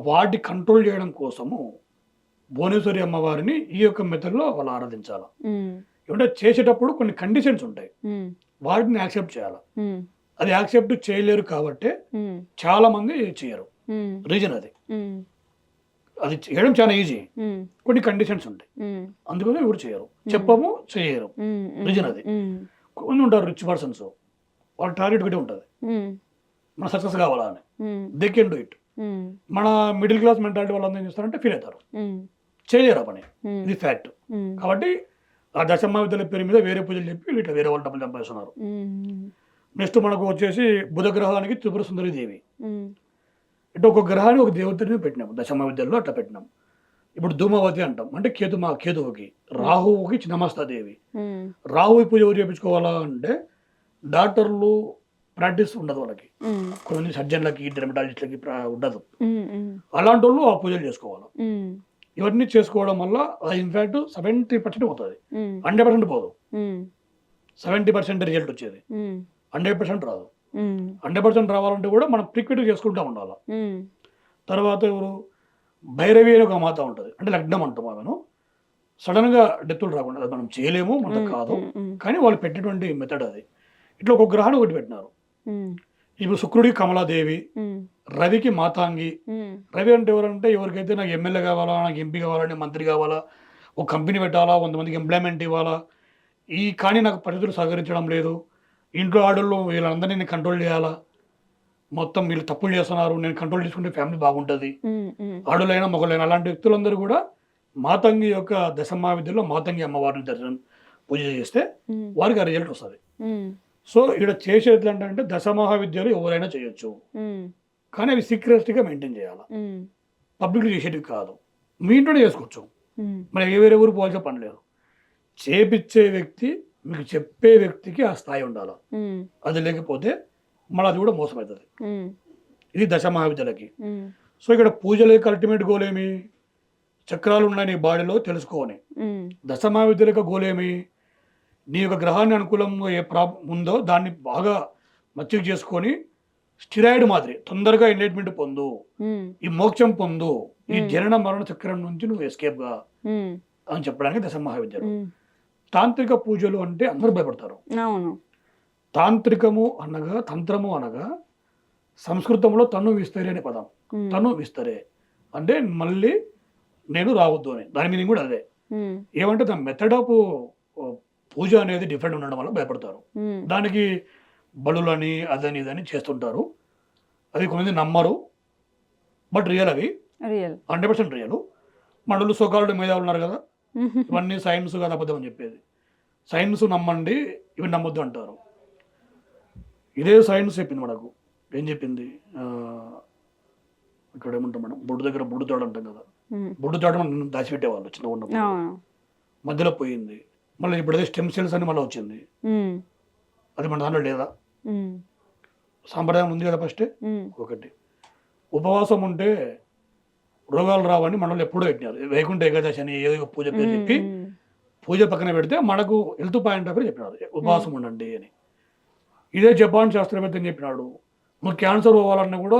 వాటి కంట్రోల్ చేయడం కోసము భువనేశ్వరి అమ్మవారిని ఈ యొక్క మెథడ్లో వాళ్ళు ఆరాధించాలి. ఏమంటే చేసేటప్పుడు కొన్ని కండిషన్స్ ఉంటాయి, వాటిని యాక్సెప్ట్ చేయాలి. అది యాక్సెప్ట్ చేయలేరు కాబట్టి చాలా మంది చేయరు. రీజన్ అది చేయడం చాలా ఈజీ, కొన్ని కండిషన్స్ ఉంటాయి, అందుకని ఎవరు చేయరు. చెప్పము, చేయరు. రీజన్ అది. కొన్ని ఉంటారు రిచ్ పర్సన్స్, వాళ్ళ టార్గెట్ ఒకటి ఉంటుంది, మన సక్సెస్ కావాలా అని. They can do it. మన మిడిల్ క్లాస్ మెంటాలిటీ వాళ్ళందరూ ఏం చేస్తారంటే ఫీల్ అవుతారు, చేయలేరు ఆ పని. ఇది ఫ్యాక్ట్. కాబట్టి ఆ దశమహావిద్యల పేరు మీద వేరే పూజలు చెప్పి వీళ్ళు ఇట్లా వేరే వాళ్ళు డబ్బులు సంపాదిస్తున్నారు. నెక్స్ట్ మనకు వచ్చేసి బుధ గ్రహానికి త్రిపుర సుందరి దేవి. ఇటు ఒక గ్రహాన్ని ఒక దేవతని పెట్టినాం దశమహావిద్యల్లో, అట్లా పెట్టినాం. ఇప్పుడు ధూమవతి అంటాం, అంటే కేతువుకి. రాహువుకి చిన్నమస్తాదేవి. రాహువు పూజ ఎవరు చేయించుకోవాలా అంటే డాక్టర్లు ప్రాక్టీస్ ఉండదు వాళ్ళకి, కొంతమంది సర్జన్లకి డెర్మటాలజిస్ట్లకి ఉండదు. అలాంటి వాళ్ళు ఆ పూజలు చేసుకోవాలి. ఇవన్నీ చేసుకోవడం వల్ల ఇన్ఫాక్ట్ 70% పోతుంది, 100% పోదు. 70% రిజల్ట్ వచ్చేది, 100% రాదు. 100% రావాలంటే కూడా మనం ఫ్రీక్వెంట్గా చేసుకుంటూ ఉండాలి. తర్వాత ఎవరు భైరవి అని ఒక మాత ఉంటుంది, అంటే లగ్నం అంటాం. ఆమెను సడన్గా డెత్తులు రాకుండా, అది మనం చేయలేము, మనకు కాదు, కానీ వాళ్ళు పెట్టినటువంటి మెథడ్ అది. ఇట్లా ఒక గ్రహాన్ని ఒకటి పెట్టినారు. ఇప్పుడు శుక్రుడికి కమలాదేవి, రవికి మాతాంగి. రవి అంటే ఎవరంటే ఎవరికైతే నాకు ఎమ్మెల్యే కావాలా, నాకు ఎంపీ కావాలని, మంత్రి కావాలా, ఒక కంపెనీ పెట్టాలా, కొంతమందికి ఎంప్లాయ్మెంట్ ఇవ్వాలా, కానీ నాకు పరిస్థితులు సహకరించడం లేదు, ఇంట్లో ఆడళ్ళు వీళ్ళందరినీ నేను కంట్రోల్ చేయాలా, మొత్తం వీళ్ళు తప్పులు చేస్తున్నారు, నేను కంట్రోల్ చేసుకుంటే ఫ్యామిలీ బాగుంటుంది, ఆడలైనా మగలైనా, అలాంటి వ్యక్తులందరూ కూడా మాతంగి యొక్క దశమహావిద్యలో మాతంగి అమ్మవారిని దర్శనం పూజ చేస్తే వారికి ఆ రిజల్ట్ వస్తుంది. సో ఇక్కడ చేసేది ఏంటంటే దశమహావిద్యలు ఎవరైనా చేయొచ్చు, కానీ అవి సీక్రెట్గా మెయింటైన్ చేయాలి, పబ్లిక్ చేసేటివి కాదు. మీ ఇంట్లోనే చేసుకోవచ్చు, మరి వేరే ఊరు పోవాల్సిన పని లేదు. చేపించే వ్యక్తి, మీకు చెప్పే వ్యక్తికి ఆ స్థాయి ఉండాలి. అది లేకపోతే మళ్ళీ అది కూడా మోసమవుతుంది. ఇది దశమహావిద్యలకి. సో ఇక్కడ పూజల యొక్క అల్టిమేట్ గోల్ ఏమి? చక్రాలు ఉన్నాయి నీ బాడీలో తెలుసుకోని. దశమహావిద్యల యొక్క గోల్ ఏమి? నీ యొక్క గ్రహాన్ని అనుకూలంగా ఏ ప్రాబ్లం ఉందో దాన్ని బాగా మచ్చిక చేసుకొని స్టిరాయిడ్ మాదిరి తొందరగా ఎన్లైట్మెంట్ పొందు, ఈ మోక్షం పొందు, ఈ జనన మరణ చక్రం నుంచి నువ్వు ఎస్కేప్ గా అని చెప్పడానికి దశమహావిద్యలు. తాంత్రిక పూజలు అంటే అందరూ భయపడతారు. తాంత్రికము అనగా, తంత్రము అనగా సంస్కృతంలో తను విస్తరే అనే పదం. తను విస్తరే అంటే మళ్ళీ నేను రావద్దు అని, దాని మీనింగ్ కూడా అదే. ఏమంటే దాని మెథడ్ ఆఫ్ పూజ అనేది డిఫరెంట్ ఉండడం వల్ల భయపడతారు. దానికి బలులని అదని ఇదని చేస్తుంటారు. అవి కొంతమంది నమ్మరు, బట్ రియల్, అవి 100% రియల్. మనలు సోకాలుడు మీద ఉన్నారు కదా, ఇవన్నీ సైన్స్ కాదు అబద్ధం అని చెప్పేది. సైన్స్ నమ్మండి, ఇవి నమ్మొద్దు అంటారు. ఇదే సైన్స్ చెప్పింది మనకు. ఏం చెప్పింది? ఇక్కడ ఏమంటాం మనం, బొడ్డు దగ్గర బొడ్డు తోడు అంటాం కదా, బొడ్డు తోడు మనం దాచిపెట్టేవాళ్ళు చిన్న ఉన్నప్పుడు, మధ్యలో పోయింది. మళ్ళీ ఇప్పుడు అదే స్టెమ్ సెల్స్ అని మళ్ళీ వచ్చింది. అది మన దాంట్లో లేదా? సాంప్రదాయం ఉంది కదా ఫస్ట్. ఒకటి ఉపవాసం ఉంటే రోగాలు రావని మనల్ని ఎప్పుడూ పెట్టినారు. వైకుంఠ ఏకాదశి అని ఏదో పూజ పేరు చెప్పి పూజ పక్కన పెడితే మనకు హెల్త్ పాయింట్ ఆఫ్ చెప్పినారు, ఉపవాసం ఉండండి అని. ఇదే జపాన్ శాస్త్రవేత్త అని చెప్పినాడు, నువ్వు క్యాన్సర్ పోవాలన్నా కూడా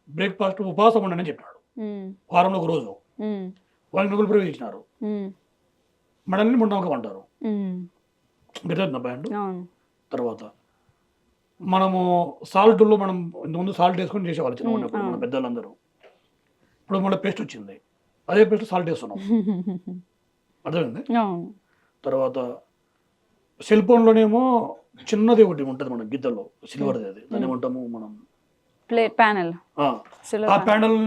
బ్రేక్ఫాస్ట్ ఉపవాసం ఉండండి అని చెప్పినాడు, వారంలో ఒక రోజు. వాళ్ళకి నొగులు ప్రవేశించినారు. మనల్ని ముండమకం అంటారు. బ్యాండ్ తర్వాత మనము సాల్ట్లో మనం ఇంతకుముందు సాల్ట్ వేసుకొని చేసేవాళ్ళు చిన్న ఉన్నప్పుడు మన పెద్దలందరూ. ఇప్పుడు మన పేస్ట్ వచ్చింది, అదే పేస్ట్ సాల్ట్ వేస్తున్నాం, అర్థమైంది. తర్వాత సెల్ ఫోన్లోనేమో చిన్నది ఒకటి ఉంటుంది మన గిద్దల్లో, సిల్వర్ది, అది దాన్ని ఏమంటాము మనం, ప్యానెల్. ఆ ప్యానెల్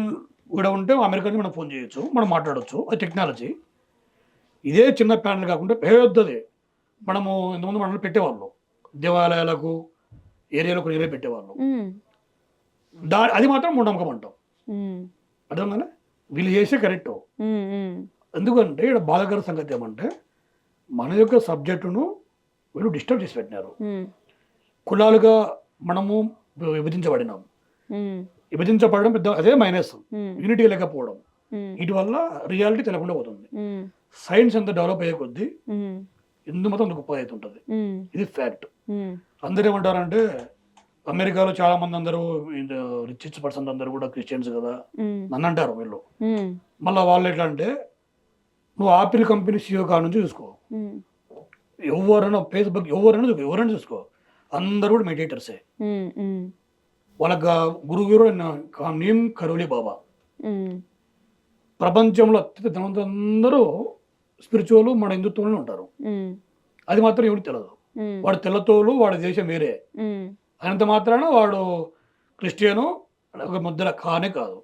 కూడా ఉంటే అమెరికా నుంచి మనం ఫోన్ చేయొచ్చు, మనం మాట్లాడవచ్చు, అది టెక్నాలజీ. ఇదే చిన్న ప్యానెల్ కాకుండా పెద్దది మనము ఇంతకుముందు మనల్ని పెట్టేవాళ్ళు, దేవాలయాలకు ఏరియాలో కొన్ని ఏరియా పెట్టేవాళ్ళు. అది మాత్రం మూఢనమ్మకం అంటాం, అర్థం కదా. వీళ్ళు చేసే కరెక్ట్. ఎందుకంటే ఇక్కడ బాధాకర సంగతి ఏమంటే మన యొక్క సబ్జెక్టును వీళ్ళు డిస్టర్బ్ చేసి పెట్టినారు. కులాలుగా మనము విభజించబడినాం. విభజించబడడం పెద్ద అదే మైనస్, యూనిటీ లేకపోవడం. వీటి వల్ల రియాలిటీ తెలియకుండా పోతుంది. సైన్స్ ఎంత డెవలప్ అయ్యే కొద్దీ ఎందుకు మొత్తం గొప్ప అవుతుంటుంది. ఇది ఫ్యాక్ట్. అందరూ ఏమంటారంటే అమెరికాలో చాలా మంది అందరూ రిచ్ పర్సన్ అందరూ కూడా క్రిస్టియన్స్ కదా నన్ను అంటారు వీళ్ళు. మళ్ళీ వాళ్ళు ఎట్లా అంటే, నువ్వు ఆపిల్ కంపెనీ CEO కాడ నుంచి చూసుకో, ఎవరైనా ఫేస్బుక్ ఎవరైనా చూసుకో, అందరూ కూడా మెడిటేటర్సే. వాళ్ళ గురువుగారు నేమ్ కరోలి బాబా. ప్రపంచంలో అత్యంత ధనవంతులందరూ స్పిరిచువల్ మన హిందుత్వంలో ఉంటారు. అది మాత్రం ఎవరికి తెలియదు. వాడు తెల్లతోలు, వాడి దేశం వేరే. అయినంత మాత్రాన వాడు క్రిస్టియను ఒక ముద్ర కానే కాదు.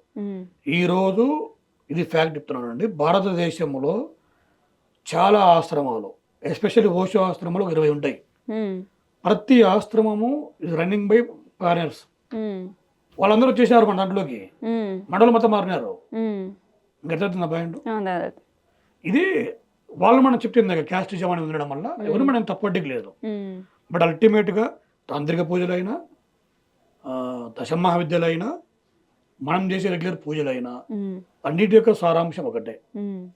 ఈరోజు ఇది ఫ్యాక్ట్ చెప్తున్నానండి. భారతదేశంలో చాలా ఆశ్రమాలు, ఎస్పెషల్లీ ఓషో ఆశ్రమాలు 20 ఉంటాయి. ప్రతి ఆశ్రమము ఇది రన్నింగ్ బై ఫారినర్స్. వాళ్ళందరూ వచ్చేసారు మన దాంట్లోకి, మండలం మొత్తం మారినారు. గెలుతుందా పాయింట్? ఇది వాళ్ళు మనం చెప్తుంది క్యాస్టిజం అని ఉండడం వల్ల ఎవరు మనం తప్పటికి లేదు. బట్ అల్టిమేట్గా తాంత్రిక పూజలైనా, దశమహావిద్యలైనా, మనం చేసే రెగ్యులర్ పూజలైనా అన్నిటి యొక్క సారాంశం ఒకటే.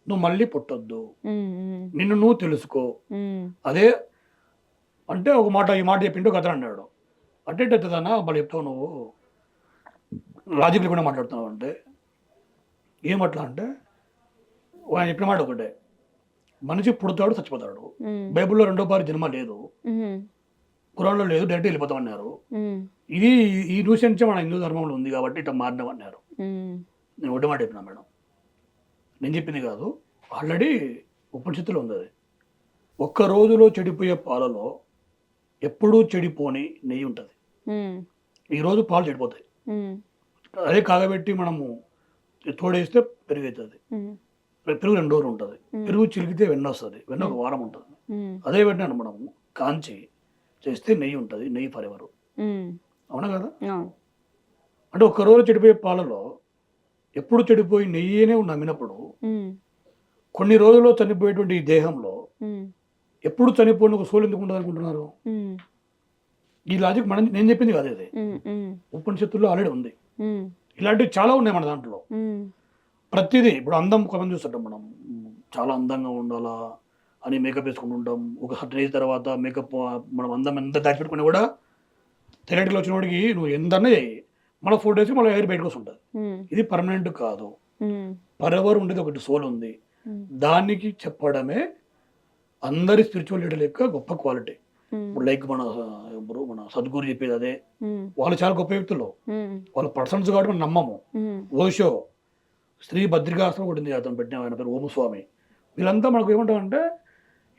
నువ్వు మళ్ళీ పుట్టొద్దు, నిన్ను నువ్వు తెలుసుకో. అదే అంటే ఒక మాట, ఈ మాట చెప్పిండు ఒక అతను అన్నాడు, అంటే అవుతుందన్నా మళ్ళీ చెప్తావు నువ్వు లాజిక్ లేకుండా మాట్లాడుతున్నావు అంటే. ఏమట్లా అంటే ఆయన చెప్పిన మాట ఒకటే, మనిషి పుడతాడు చచ్చిపోతాడు. బైబిల్లో 2వ పారి జన్మ లేదు, ఖురాన్లో లేదు, డైరెక్ట్ వెళ్ళిపోతామన్నారు. ఇది ఈ న్యూసెన్స్ మన హిందూ ధర్మంలో ఉంది కాబట్టి ఇట్లా మారినామన్నారు. నేను ఒకటి మాట చెప్పినా మేడం, నేను చెప్పింది కాదు, ఆల్రెడీ ఉపనిషత్తులో ఉంది అది. ఒక్క రోజులో చెడిపోయే పాలలో ఎప్పుడూ చెడిపోని నెయ్యి ఉంటుంది. ఈరోజు పాలు చెడిపోతాయి, అదే కాగబెట్టి మనము తోడేస్తే పెరుగు అవుతుంది. పెరుగు 2 రోజులు ఉంటుంది. పెరుగు చిలికితే వెన్న వస్తుంది, వెన్న 1 వారం ఉంటుంది. అదే వెన్న మనము కాంచి చేస్తే నెయ్యి ఉంటుంది, నెయ్యి ఫరెవరు. అవునా కదా? అంటే ఒక్క రోజు చెడిపోయే పాలలో ఎప్పుడు చెడిపోయి నెయ్యినే నమ్మినప్పుడు కొన్ని రోజుల్లో చనిపోయేటువంటి ఈ దేహంలో ఎప్పుడు చనిపోయిన ఒక సోల్ ఎందుకు ఉంటుంది అనుకుంటున్నారు? ఈ లాజిక్ నేను చెప్పింది కాదు, ఇది ఉపనిషత్తుల్లో ఆల్రెడీ ఉంది. ఇలాంటివి చాలా ఉన్నాయి మన దాంట్లో. ప్రతిదీ ఇప్పుడు అందం కొంతమంది చూస్తుంటాం, మనం చాలా అందంగా ఉండాలా అని మేకప్ వేసుకుంటుంటాం. ఒక సర్టన్ ఏజ్ తర్వాత మేకప్ మనం అందం ఎంత దాచిపెట్టుకుని కూడా థెరటికల్ వచ్చిన వాడికి నువ్వు ఎంతనే మన 4 days మళ్ళీ హెయిర్ బయటకు వస్తుంటుంది. ఇది పర్మనెంట్ కాదు, ఫరెవర్ ఉండేది ఒకటి సోల్ ఉంది. దానికి చెప్పడమే అందరి స్పిరిచువల్ లీడర్ యొక్క గొప్ప క్వాలిటీ. ఇప్పుడు లైక్ మన సద్గురు చెప్పేది అదే. వాళ్ళు చాలా గొప్ప వ్యక్తులు, వాళ్ళ పర్సన్స్ కాబట్టి మనం నమ్మము. ఓషో, శ్రీ భద్రికాశ్రమం ఒకటి ఉంది, అతను పెట్టిన ఆయన పేరు ఓమస్వామి. వీళ్ళంతా మనకు ఏమంటారంటే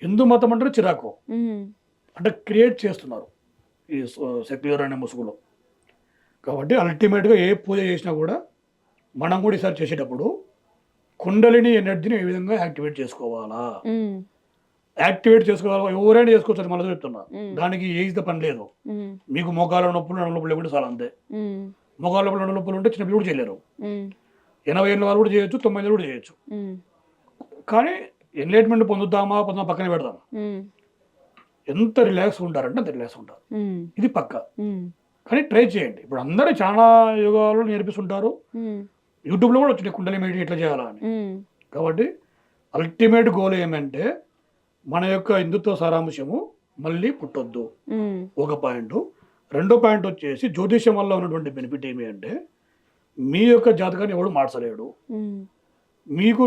హిందూ మతం అంటే చిరాకు, అంటే క్రియేట్ చేస్తున్నారు ఈ సెక్యులర్ అనే ముసుగులో. కాబట్టి అల్టిమేట్గా ఏ పూజ చేసినా కూడా మనం కూడా ఈసారి చేసేటప్పుడు కుండలిని ఎనర్జీని ఏ విధంగా యాక్టివేట్ చేసుకోవాలా, ఎవరైనా చేసుకోవచ్చు. మళ్ళీ చెప్తున్నా, దానికి ఏజ్ పని లేదు. మీకు మోకాల నొప్పులు, నడుము నొప్పులు లేకుంటే చాలా అంతే. మోకాల నొప్పులు, నడుము నొప్పులు ఉంటే చిన్నపిల్లలు కూడా చేయలేరు. 80 ఏళ్ళ వాళ్ళు కూడా చేయొచ్చు, 90 ఏళ్ళు కూడా చేయొచ్చు. కానీ ఎన్లైట్మెంట్ పొందుతామా పక్కన పెడదాం. ఎంత రిలాక్స్ ఉంటారంటే అంత రిలాక్స్ ఉంటారు, ఇది పక్క. కానీ ట్రై చేయండి. ఇప్పుడు అందరూ చాలా యోగాలు నేర్పిస్తుంటారు, యూట్యూబ్లో కూడా వచ్చినాయి కుండలి మెడిటేషన్ ఎట్లా చేయాలా అని. కాబట్టి అల్టిమేట్ గోల్ ఏమంటే మన యొక్క హిందుత్వ సారాంశము మళ్ళీ పుట్టొద్దు, ఒక పాయింట్. 2వ పాయింట్ వచ్చేసి జ్యోతిష్యం వల్ల ఉన్నటువంటి బెనిఫిట్ ఏమి అంటే మీ యొక్క జాతకాన్ని ఎవడు మార్చలేడు. మీకు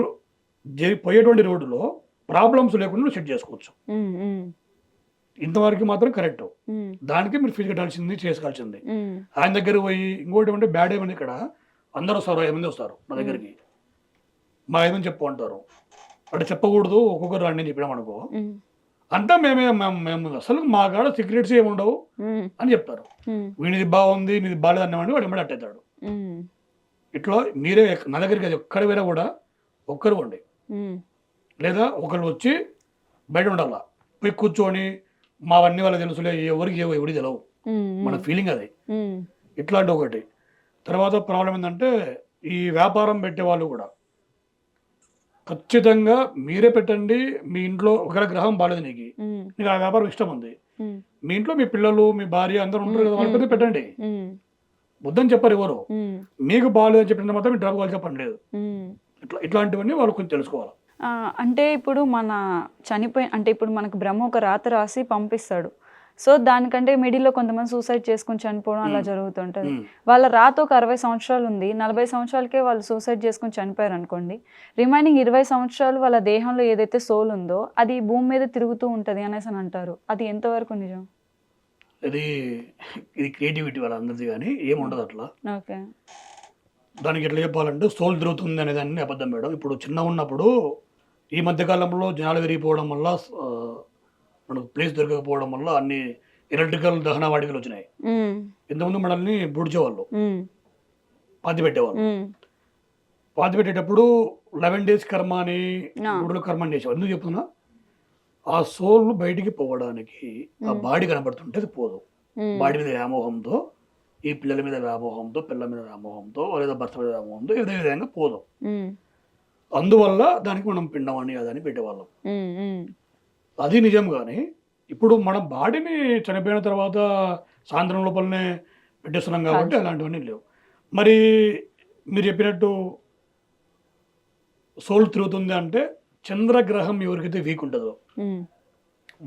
పోయేటువంటి రోడ్డులో ప్రాబ్లమ్స్ లేకుండా సెట్ చేసుకోవచ్చు. ఇంతవరకు మాత్రం కరెక్ట్. దానికి మీరు ఫీజు కట్టాల్సింది, చేసుకోవాల్సింది. ఆయన దగ్గర పోయి ఇంకోటి ఏమంటే బ్యాడ్ ఏమని, ఇక్కడ అందరూ వస్తారు, 5 మంది వస్తారు నా దగ్గరికి, మా 5 మంది చెప్పు అంటారు. అంటే చెప్పకూడదు, ఒక్కొక్కరు రండి అని చెప్పినాం అనుకో, అంతా మేము అసలు మా కాడ సీక్రెట్స్ ఏమి ఉండవు అని చెప్తారు. వీనిది బాగుంది, నీది బాగాలేదు అన్నామని వాడు ఎమ్మడి అట్టేస్తాడు. ఇట్లా మీరే నా దగ్గరికి అది ఒక్కడి వేరే కూడా ఒక్కరు ఉండి, లేదా ఒకరు వచ్చి బయట ఉండాలా, పోయి కూర్చొని మావన్నీ వాళ్ళకి తెలుసులే, ఎవరికి ఎవరికి తెలవు, మన ఫీలింగ్ అది. ఇట్లాంటి ఒకటి. తర్వాత ప్రాబ్లం ఏంటంటే ఈ వ్యాపారం పెట్టే వాళ్ళు కూడా ఖచ్చితంగా మీరే పెట్టండి. మీ ఇంట్లో ఒకవేళ గ్రహం బాగాలేదు, నీకు ఆ వ్యాపారం ఇష్టం ఉంది, మీ ఇంట్లో మీ పిల్లలు, మీ భార్య అందరూ ఉంటారు కదా, వాళ్ళ పెట్టండి. వద్దని చెప్పరు ఎవరు. మీకు బాగాలేదు అని చెప్పిన మాత్రం మీరు డ్రాప్ కావాలి చెప్పండి లేదు. ఇట్లాంటివన్నీ వాళ్ళు కొంచెం తెలుసుకోవాలి. అంటే ఇప్పుడు ఇప్పుడు మనకు బ్రహ్మ ఒక రాత రాసి పంపిస్తాడు. సో దానికంటే మిడిల్లో కొంతమంది సూసైడ్ చేసుకుని చనిపోవడం అలా జరుగుతుంటుంది. వాళ్ళ రాత ఒక 60 సంవత్సరాలు ఉంది, 40 సంవత్సరాలకే వాళ్ళు సూసైడ్ చేసుకుని చనిపోయారు అనుకోండి. రిమైనింగ్ 20 సంవత్సరాలు వాళ్ళ దేహంలో ఏదైతే సోల్ ఉందో అది భూమి మీద తిరుగుతూ ఉంటుంది అనేసి అని అంటారు. అది ఎంతవరకు నిజం? ఇది క్రియేటివిటీ వాళ్ళందరిది, కానీ ఏముండదు అట్లా. ఓకే, దానికి ఎట్లా చెప్పాలంటే సోల్ తిరుగుతుంది అనేది అన్ని అబద్ధం మేడం. ఇప్పుడు చిన్న ఉన్నప్పుడు ఈ మధ్యకాలంలో జనాలు విరిగిపోవడం వల్ల, మనకు ప్లేస్ దొరకకపోవడం వల్ల అన్ని ఎలక్ట్రికల్ దహన వాటికలు వచ్చినాయి. ఇంతకుముందు మనల్ని బుడిచేవాళ్ళు, పాతి పెట్టేవాళ్ళు. పాతి పెట్టేటప్పుడు 11 డేస్ కర్మ అని ఆ. 3 రోజుల కర్మ అని చేసేవారు. ఎందుకు చెప్తున్నా? ఆ సోల్ బయటికి పోవడానికి ఆ బాడీ కనబడుతుంటే అది పోదు. ఉమ్, బాడీ మీద వ్యామోహంతో, ఈ పిల్లల మీద వ్యామోహంతో, పిల్లల మీద వ్యామోహంతో, లేదా భర్త మీద వ్యామోహంతో ఏదో విధంగా పోదు. ఉమ్, అందువల్ల దానికి మనం పిండం అని అదని పెట్టేవాళ్ళం. ఉమ్, ఉమ్, అది నిజం కానీ ఇప్పుడు మన బాడీని చనిపోయిన తర్వాత సాయంత్రం లోపలనే పెట్టేస్తున్నాం కాబట్టి అలాంటివన్నీ లేవు. మరి మీరు చెప్పినట్టు సోల్ తిరుగుతుంది అంటే చంద్రగ్రహం ఎవరికైతే వీక్ ఉంటుందో ఉమ్,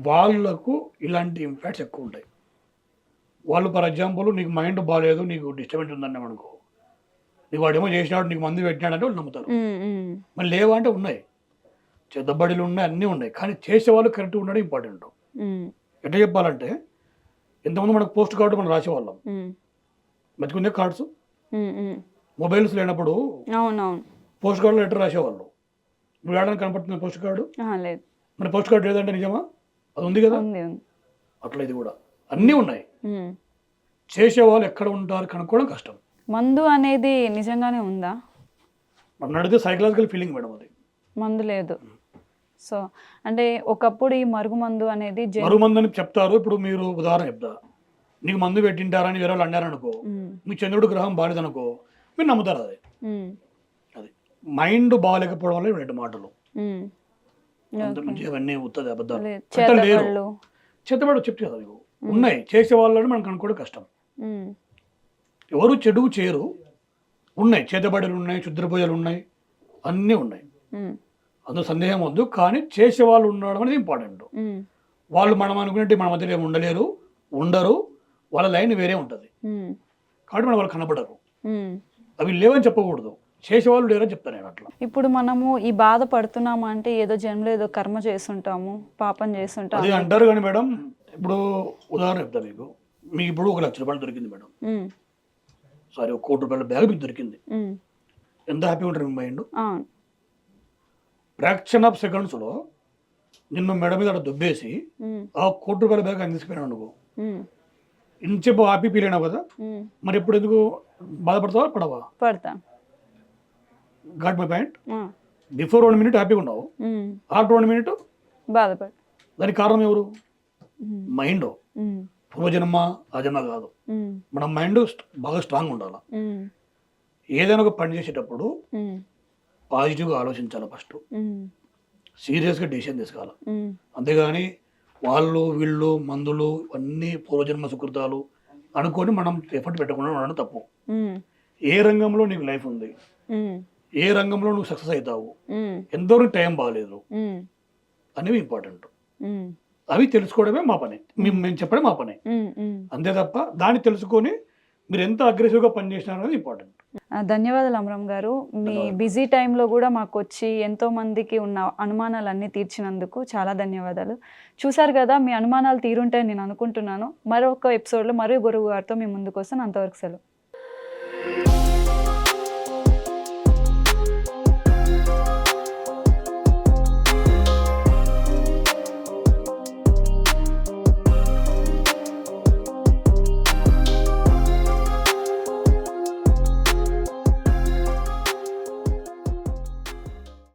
వాళ్ళకు ఇలాంటి ఇంపాక్ట్స్ ఎక్కువ ఉంటాయి. వాళ్ళు ఫర్ ఎగ్జాంపుల్ నీకు మైండ్ బాగాలేదు, నీకు డిస్టర్బెన్స్ ఉందన్నాం అనుకో, నీకు వాడేమో చేసినాడు, నీకు మందు పెట్టినాడంటే వాళ్ళు నమ్ముతారు. ఉమ్, ఉమ్, మరి లేవా అంటే ఉన్నాయి, చెద్దబడిలు ఉన్నాయి, అన్నీ ఉన్నాయి. కానీ చేసేవాళ్ళు కరెక్ట్గా ఉండడం ఇంపార్టెంట్. ఉమ్, ఎట్లా చెప్పాలంటే ఇంతకుముందు మనకు పోస్ట్ కార్డు మనం రాసేవాళ్ళం, ఉమ్, మర్చిపోయిందే కార్డ్స్, ఉమ్, ఉమ్. మొబైల్స్ లేనప్పుడు అవునవును. పోస్ట్ కార్డులో లెటర్ రాసేవాళ్ళు. ఇప్పుడు ఏడాది కనపడుతుంది పోస్ట్ కార్డు, లేదు, మన పోస్ట్ కార్డు లేదంటే నిజమా? అది ఉంది కదా. ఉంది ఉంది. అట్లా ఇది కూడా అన్నీ ఉన్నాయి. ఉమ్. చేసేవాళ్ళు ఎక్కడ ఉంటారు కనుక్కోవడం కష్టం. మందు అనేది నిజంగానే ఉందా? మనం అడిగితే సైకలాజికల్ ఫీలింగ్ మేడం అది. మందు లేదు. సో అంటే ఒకప్పుడు ఈ మరుగు మందు అనేది మరుగు మందు అని చెప్తారు. ఇప్పుడు మీరు ఉదాహరణ చెప్తా, నీకు మందు పెట్టింటారని వేరే వాళ్ళు అన్నారనుకో, మీ చంద్రుడు గ్రహం బాలేదనుకో, మీరు నమ్ముతారు అది. అది మైండ్ బాగాలేకపోవడం వల్ల రెండు మాటలు అంతకుమించి అవన్నీ ఉత్తది అబద్ధాలు. లేరు చేతబడి చెప్తే కదా మీకు ఉన్నాయి. చేసే వాళ్ళని మనం కనుక్కోవడం కష్టం. ఎవరు చెడుగు చేయరు, ఉన్నాయి, చేతబడులు ఉన్నాయి, క్షుద్ర పూజలు ఉన్నాయి, అన్నీ ఉన్నాయి, అందులో సందేహం వద్దు. కానీ చేసే వాళ్ళు ఉండడం అనేది ఇంపార్టెంట్. వాళ్ళు మనం అనుకున్నట్టు మన మధ్యలో ఏమి ఉండలేరు, ఉండరు, వాళ్ళ లైన్ వేరే ఉంటుంది. కాబట్టి మనం వాళ్ళు కనపడరు. అవి లేవని చెప్పకూడదు, చేసేవాళ్ళు లేరని చెప్తాను నేను అట్లా. ఇప్పుడు మనము ఈ బాధ పడుతున్నాము అంటే ఏదో జన్మలో ఏదో కర్మ చేస్తుంటాము, పాపం చేస్తుంటాము అది అంటారు. కానీ మేడం ఇప్పుడు ఉదాహరణ చెప్తా మీకు, మీకు ఇప్పుడు 1 లక్ష రూపాయలు దొరికింది మేడం, సారీ 1 కోటి రూపాయల బ్యాగ్ మీకు దొరికింది. ఎంత హ్యాపీగా ఉంటారు మీ మైండ్? ఫ్రాక్షన్ ఆఫ్ సెకండ్స్లో నిన్ను మెడ మీద అక్కడ దుబ్బేసి ఆ 1 కోటి రూపాయల బ్యాగ్ అందిసిపోయినా అనుకో, ఇంచేపు హ్యాపీ ఫీల్ అయినావు కదా. మరి ఇప్పుడు ఎందుకు బాధపడతావా పడవా? పడతా. Got my point. Before 1 minute హ్యాపీగా ఉన్నావు, ఆఫ్టర్ 1 మినిట్ బాధపడ. దానికి కారణం ఎవరు? మైండ్. పూర్వజన్మ ఆ జన్మ కాదు. మన మైండ్ బాగా స్ట్రాంగ్ ఉండాలి. ఏదైనా ఒక పని చేసేటప్పుడు పాజిటివ్గా ఆలోచించాలి, ఫస్ట్ సీరియస్గా డెసిషన్ తీసుకోవాలి. అంతేగాని వాళ్ళు వీళ్ళు మందులు అన్నీ పూర్వజన్మ సుకృతాలు అనుకొని మనం ఎఫర్ట్ పెట్టకుండా ఉండడం తప్పు. ఏ రంగంలో నీకు లైఫ్ ఉంది, ఏ రంగంలో నువ్వు సక్సెస్ అవుతావు, ఎంతవరకు టైం బాగాలేదు అనేవి ఇంపార్టెంట్. అవి తెలుసుకోవడమే మా పని, మేము చెప్పడం మా పని, అంతే తప్ప దాన్ని తెలుసుకొని మీరు ఎంత అగ్రెసివ్గా పనిచేసినారు అనేది ఇంపార్టెంట్. ధన్యవాదాలు అమరం గారు. మీ బిజీ టైంలో కూడా మాకు వచ్చి ఎంతో మందికి ఉన్న అనుమానాలన్నీ తీర్చినందుకు చాలా ధన్యవాదాలు. చూసారు కదా, మీ అనుమానాలు తీరుంటాయని నేను అనుకుంటున్నాను. మరొక ఎపిసోడ్లో మరో గురువు గారితో మీ ముందుకు వస్తాను. అంతవరకు సెలవు.